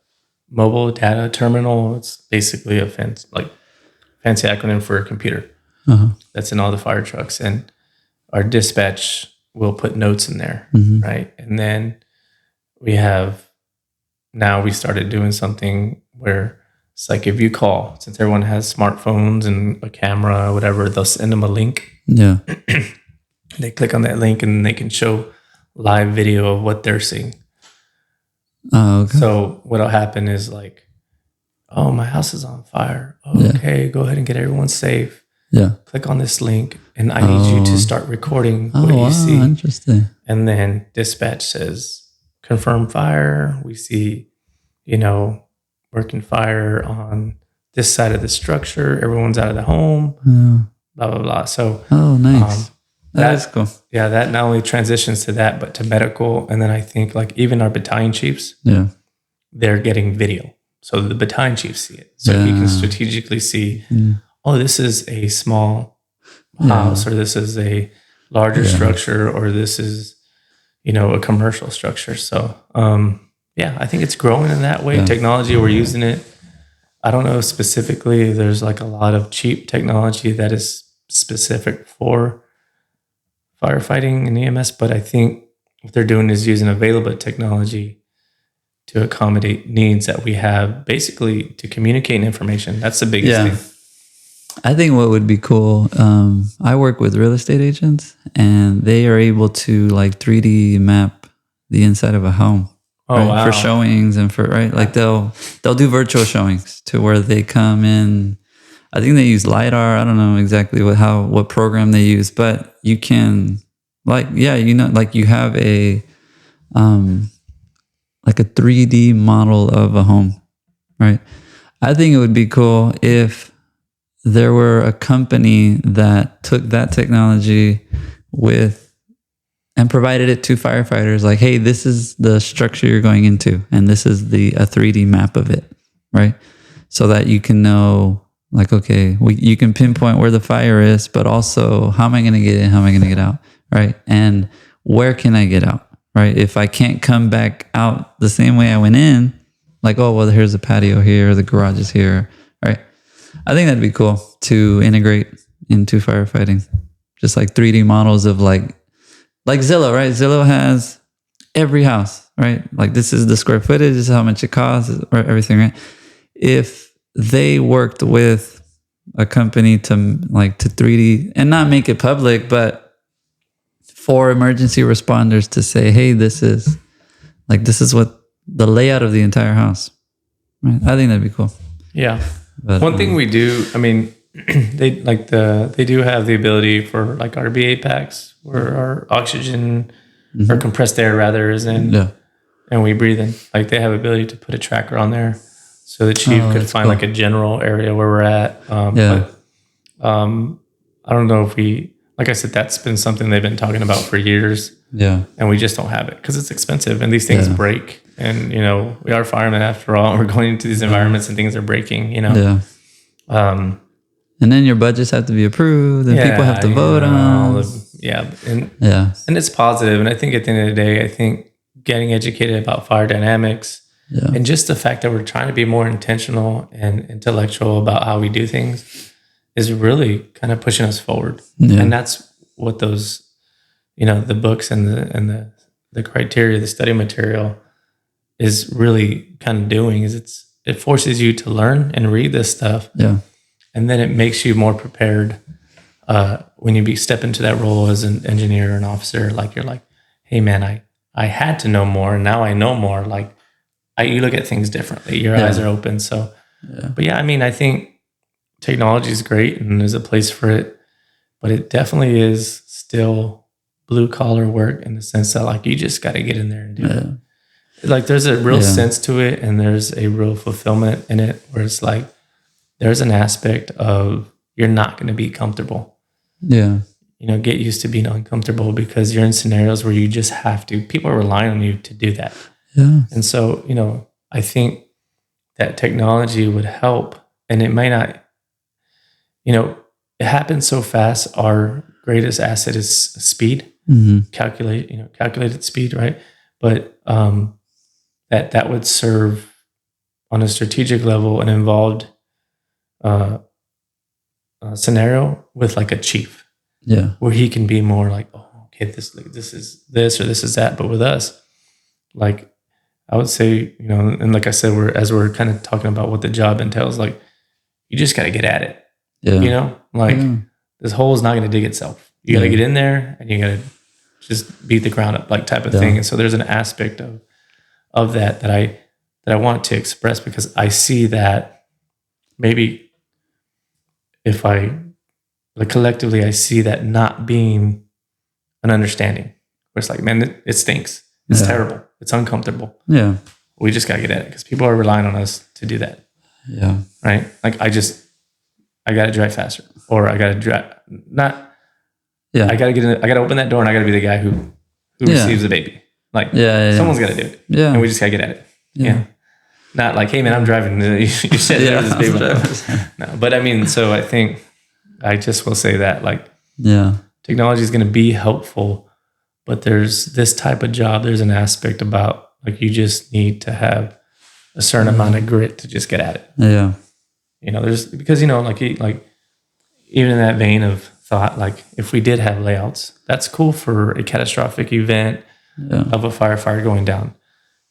mobile data terminal. It's basically a fancy acronym for a computer that's in all the fire trucks, and our dispatch will put notes in there, right? And then we started doing something where it's like if you call, since everyone has smartphones and a camera, whatever, they'll send them a link. Yeah. They click on that link and they can show live video of what they're seeing. Oh, okay. So what'll happen is like, oh, my house is on fire. Okay, go ahead and get everyone safe. Yeah. Click on this link, and I need you to start recording what you see. Interesting. And then dispatch says, confirm fire. We see, working fire on this side of the structure. Everyone's out of the home. Blah, blah, blah. So, nice. That's cool. Yeah, that not only transitions to that, but to medical. And then I think like even our battalion chiefs, they're getting video. So the battalion chiefs see it. So he can strategically see, this is a small house, or this is a larger structure, or this is, a commercial structure. So, I think it's growing in that way. Technology, we're using it. I don't know specifically, there's like a lot of cheap technology that is specific for firefighting and EMS, but I think what they're doing is using available technology to accommodate needs that we have, basically to communicate information. That's the biggest thing. I think what would be cool, I work with real estate agents, and they are able to like 3D map the inside of a home. Wow. For showings and like they'll do virtual showings to where they come in. I think they use LiDAR. I don't know exactly what program they use, but you can you have a like a 3D model of a home, right? I think it would be cool if there were a company that took that technology and provided it to firefighters. Like, hey, this is the structure you're going into, and this is a 3D map of it. right? So that you can know, like, okay, you can pinpoint where the fire is, but also how am I going to get in? How am I going to get out? Right. And where can I get out? Right. If I can't come back out the same way I went in, like, oh, well, here's the patio here, the garage is here. Right. I think that'd be cool to integrate into firefighting. Just like 3D models of like Zillow, right? Zillow has every house, right? Like this is the square footage, this is how much it costs, everything, right? If they worked with a company to 3D and not make it public, but for emergency responders to say, hey, this is what the layout of the entire house, right? I think that'd be cool. Yeah. But, one thing we do, I mean, they do have the ability for like our BA packs where our oxygen or compressed air rather is in, and we breathe in. Like they have ability to put a tracker on there, so the chief could find like a general area where we're at. But I don't know if we, like I said, that's been something they've been talking about for years. Yeah, and we just don't have it because it's expensive and these things break. And we are firemen after all. We're going into these environments and things are breaking. And then your budgets have to be approved, and people have to vote on. And it's positive. And I think at the end of the day, I think getting educated about fire dynamics and just the fact that we're trying to be more intentional and intellectual about how we do things is really kind of pushing us forward. Yeah. And that's what those, the books and the criteria, the study material is really kind of doing is it forces you to learn and read this stuff. Yeah. And then it makes you more prepared when you step into that role as an engineer or an officer. Like you're like, hey man, I had to know more, and now I know more. Like you look at things differently. Your eyes are open. So, but I mean, I think technology is great and there's a place for it, but it definitely is still blue collar work in the sense that like you just got to get in there and do it. Like there's a real sense to it, and there's a real fulfillment in it where it's like, there's an aspect of you're not going to be comfortable. Yeah. Get used to being uncomfortable because you're in scenarios where you just have to. People are relying on you to do that. Yeah. And so, I think that technology would help, and it might not, it happens so fast. Our greatest asset is speed, calculated speed, right? But that would serve on a strategic level an involved scenario with like a chief, where he can be more like, oh, okay, this is this or this is that. But with us, like I would say, and like I said, we're kind of talking about what the job entails. Like you just got to get at it. This hole is not going to dig itself. You got to get in there and you got to just beat the ground up, like type of thing. And so there's an aspect of that I want to express because I see that maybe. If collectively, I see that not being an understanding where it's like, man, it stinks. It's terrible. It's uncomfortable. Yeah. We just got to get at it because people are relying on us to do that. Yeah. Right. Like I got to drive faster, or I got to drive I got to get in, I got to open that door and I got to be the guy who receives the baby. Like someone's got to do it. Yeah. And we just got to get at it. Yeah. Not like, hey man, I'm driving. You said there's this baby. No, but I mean, so I think I just will say that like, technology is going to be helpful, but there's this type of job. There's an aspect about like you just need to have a certain amount of grit to just get at it. Yeah, there's because like even in that vein of thought, like if we did have layouts, that's cool for a catastrophic event of a firefighter going down.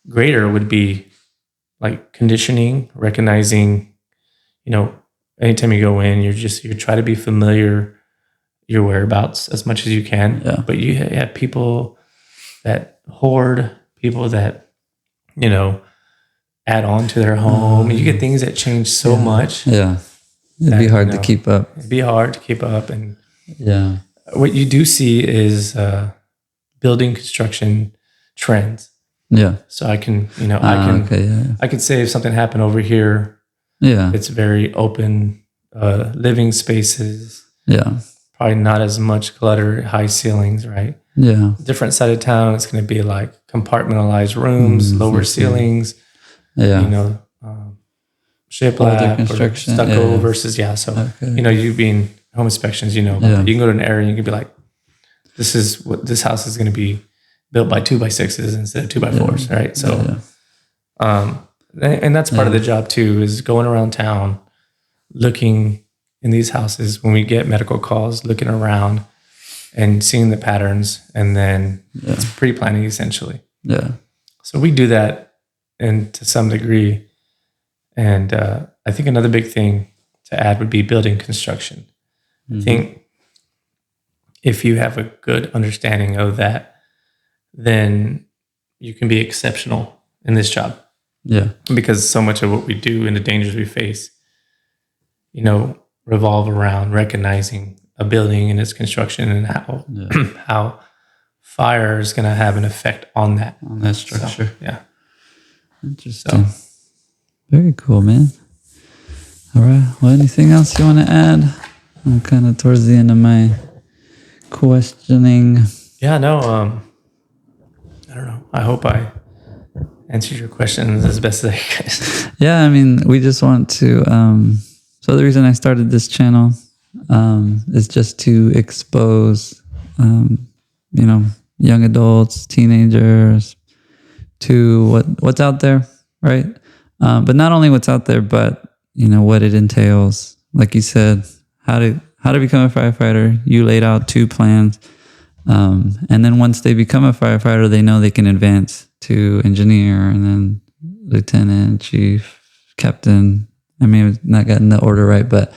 Greater would be like conditioning, recognizing, anytime you go in, you try to be familiar your whereabouts as much as you can. Yeah. But you have people that hoard, people that, add on to their home. You get things that change so much. Yeah. It'd be hard to keep up. It'd be hard to keep up. And what you do see is building construction trends. Yeah. So I can, I can say if something happened over here, it's very open, living spaces. Yeah. Probably not as much clutter, high ceilings, right? Yeah. Different side of town, it's going to be like compartmentalized rooms, lower ceilings. Yeah. shiplap or construction, stucco yeah. versus So Okay. you being home inspections, about Yeah. that. You can go to an area and you can be like, this house is going to be built by 2x6s instead of 2x4s, right? So, and that's part of the job too, is going around town, looking in these houses when we get medical calls, looking around and seeing the patterns, and then it's pre-planning essentially. Yeah. So we do that, and to some degree. And I think another big thing to add would be building construction. I think if you have a good understanding of that, then you can be exceptional in this job. Yeah. Because so much of what we do and the dangers we face, revolve around recognizing a building and its construction and how how fire is going to have an effect on that structure. So, Interesting. Very cool, man. All right. Well, anything else you want to add? I'm kind of towards the end of my questioning. Yeah, no. I don't know. I hope I answered your questions as best as I can. Yeah, I mean, we just want to. So the reason I started this channel is just to expose, young adults, teenagers, to what's out there, right? But not only what's out there, but what it entails. Like you said, how to become a firefighter. You laid out 2 plans, and then once they become a firefighter, they know they can advance to engineer, and then lieutenant, chief, captain. I may have not gotten the order right, but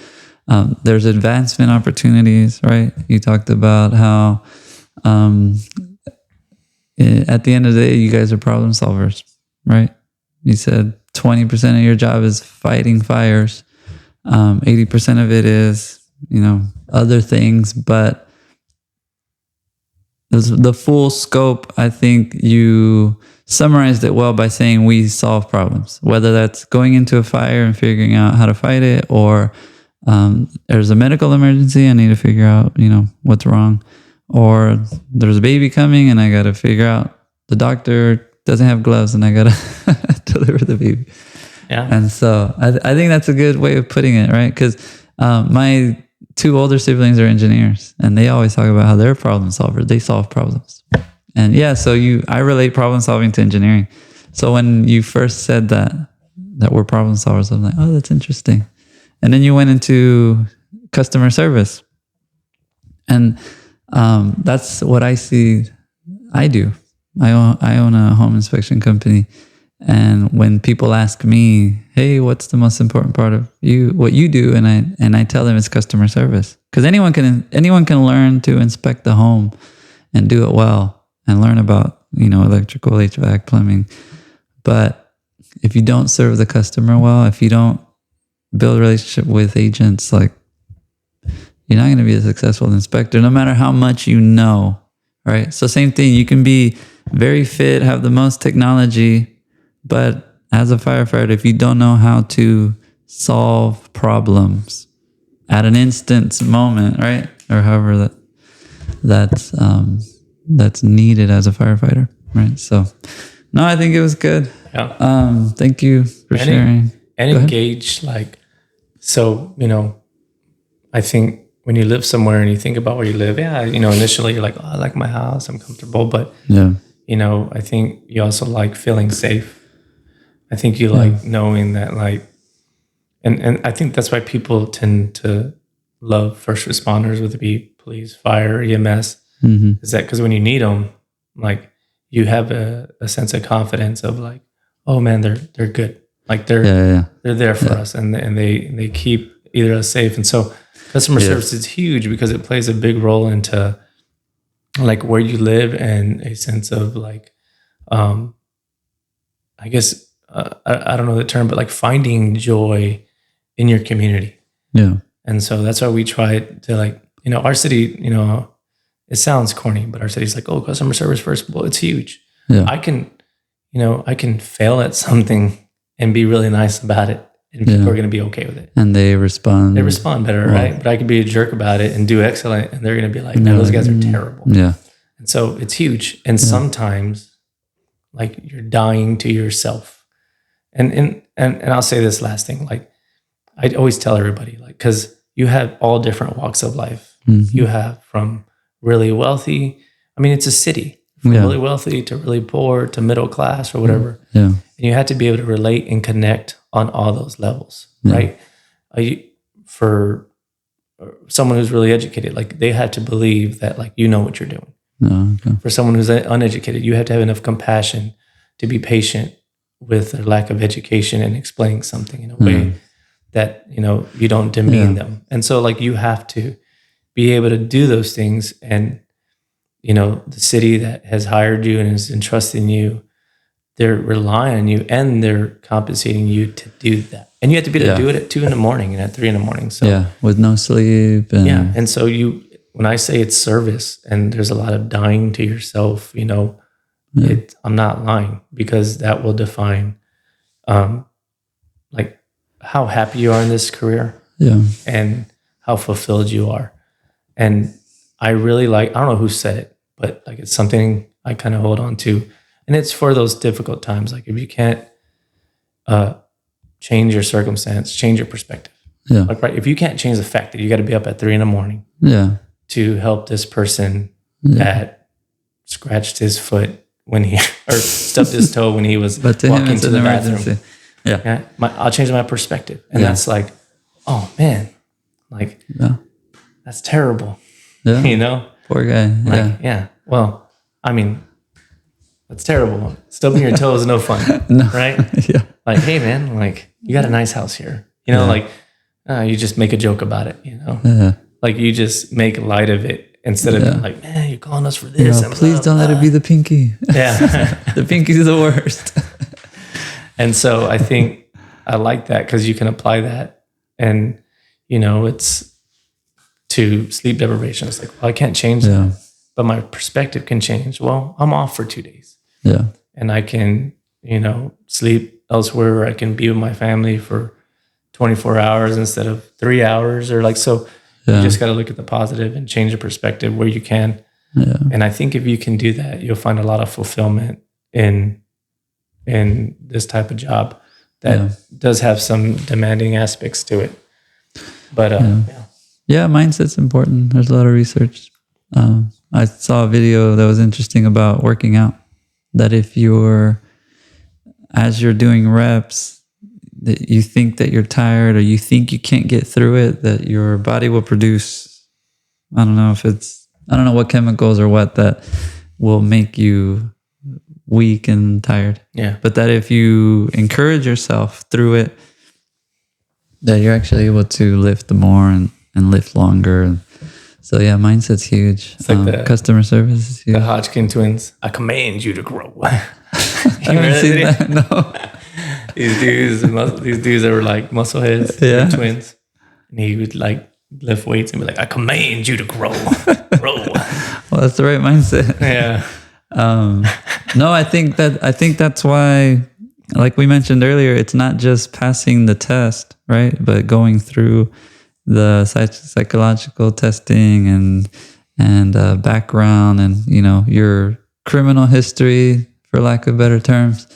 there's advancement opportunities, right? You talked about how at the end of the day, you guys are problem solvers, right? You said 20% of your job is fighting fires. 80% of it is, other things, but the full scope, I think you summarized it well by saying we solve problems, whether that's going into a fire and figuring out how to fight it, or there's a medical emergency, I need to figure out, what's wrong, or there's a baby coming and I got to figure out the doctor doesn't have gloves and I got to deliver the baby. Yeah. And so I think that's a good way of putting it, right? Because my 2 older siblings are engineers, and they always talk about how they're problem solvers. They solve problems. And so I relate problem solving to engineering. So when you first said that we're problem solvers, I'm like, oh, that's interesting. And then you went into customer service. And that's what I see I do. I own a home inspection company. And when people ask me, hey, what's the most important part of what you do? And I tell them it's customer service. Because anyone can learn to inspect the home and do it well and learn about, electrical, HVAC, plumbing. But if you don't serve the customer well, if you don't build a relationship with agents, like, you're not going to be a successful inspector, no matter how much you know, right? So same thing, you can be very fit, have the most technology, but as a firefighter, if you don't know how to solve problems at an instant moment, right? Or however that's needed as a firefighter, right? So, no, I think it was good. Yeah. Thank you for sharing. And engage, I think when you live somewhere and you think about where you live, initially you're like, oh, I like my house, I'm comfortable. But, I think you also like feeling safe. I think you like knowing that, and I think that's why people tend to love first responders, whether it be police, fire, EMS, is that because when you need them, you have a sense of confidence of oh man, they're good. They're there for us, and they keep either us safe. And so customer service is huge because it plays a big role into where you live and a sense of I guess I don't know the term, but finding joy in your community. Yeah. And so that's why we try to our city, it sounds corny, but our city's oh, customer service first. Well, it's huge. Yeah. I can fail at something and be really nice about it, and people are going to be okay with it. And they respond. They respond better, right? But I could be a jerk about it and do excellent, and they're going to be no, those guys are terrible. Yeah. And so it's huge. And sometimes you're dying to yourself. And I'll say this last thing, like I always tell everybody, like, because you have all different walks of life. You have from really wealthy. I mean, it's a city, from really wealthy to really poor to middle class or whatever. Yeah. And you have to be able to relate and connect on all those levels, right? For someone who's really educated, like they have to believe that like you know what you're doing. For someone who's uneducated, you have to have enough compassion to be patient with their lack of education and explaining something in a way that, you know, you don't demean them. And so like you have to be able to do those things. And, you know, the city that has hired you and is entrusting you, they're relying on you and they're compensating you to do that. And you have to be able to do it at 2 a.m. and at 3 a.m. So with no sleep. And And so when I say it's service and there's a lot of dying to yourself, you know, I'm not lying, because that will define like how happy you are in this career and how fulfilled you are. And I really like, I don't know who said it, but like it's something I kind of hold on to. And it's for those difficult times. Like if you can't change your circumstance, change your perspective. Like, right, if you can't change the fact that you got to be up at 3 a.m. to help this person that scratched his foot when he, or stubbed his toe when he was walking to the bathroom. I'll change my perspective. And that's like, oh man, like that's terrible. You know? Poor guy. Like, well, I mean, that's terrible. Stubbing your toe is no fun. Right? Like, hey man, like you got a nice house here. You know, like you just make a joke about it, you know? Like you just make light of it instead of being like, man, you're calling us for this. And please don't let it be the pinky. The pinky's the worst. And so I think I like that because you can apply that. And, you know, it's to sleep deprivation. It's like, well, I can't change that, but my perspective can change. Well, I'm off for 2 days. And I can, you know, sleep elsewhere. I can be with my family for 24 hours instead of 3 hours, or like, so you just got to look at the positive and change your perspective where you can. And I think if you can do that, you'll find a lot of fulfillment in this type of job that does have some demanding aspects to it. But mindset's important. There's a lot of research. I saw a video that was interesting about working out, that if as you're doing reps, that you think that you're tired or you think you can't get through it, that your body will produce, I don't know what chemicals or what that will make you weak and tired. But that if you encourage yourself through it, that you're actually able to lift more and lift longer. So mindset's huge. It's like the customer service is huge. The Hodgkin twins. I command you to grow. I haven't seen that. No. These dudes that were like muscle heads, twins, and he would like lift weights and be like, "I command you to grow." Well, that's the right mindset. No, I think that's why, like we mentioned earlier, it's not just passing the test, right? But going through the psychological testing and background and, you know, your criminal history, for lack of better terms,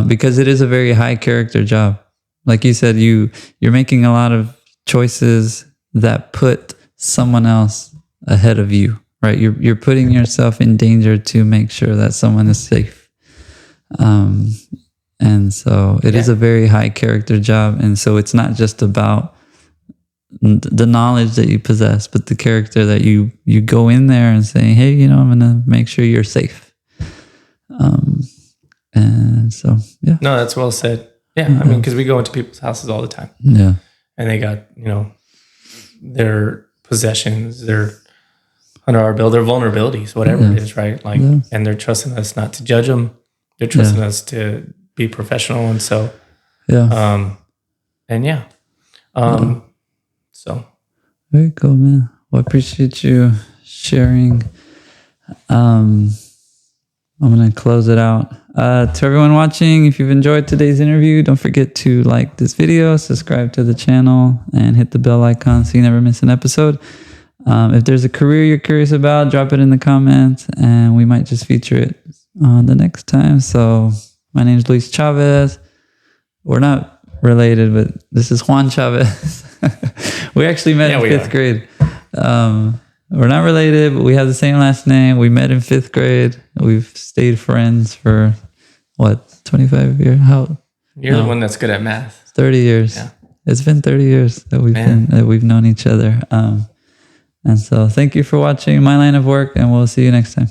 because it is a very high character job. Like you said, you're making a lot of choices that put someone else ahead of you, right? You're putting yourself in danger to make sure that someone is safe. And so it is a very high character job. And so it's not just about the knowledge that you possess, but the character that you go in there and say, hey, you know, I'm going to make sure you're safe. And so, No, that's well said. I mean, because we go into people's houses all the time. And they got, you know, their possessions, their under our bill, their vulnerabilities, whatever it is, right? Like, and they're trusting us not to judge them. They're trusting us to be professional. And so, so. Very cool, man. Well, I appreciate you sharing. I'm going to close it out. To everyone watching, if you've enjoyed today's interview, don't forget to like this video, subscribe to the channel, and hit the bell icon so you never miss an episode. If there's a career you're curious about, drop it in the comments, and we might just feature it the next time. So my name is Luis Chavez. we're not related, but this is Juan Chavez. We actually met in fifth grade. We're not related, but we have the same last name. We met in fifth grade. We've stayed friends for 25 years? You're the one that's good at math. 30 years. Yeah. It's been 30 years that we've known each other. And so thank you for watching My Line of Work, and we'll see you next time.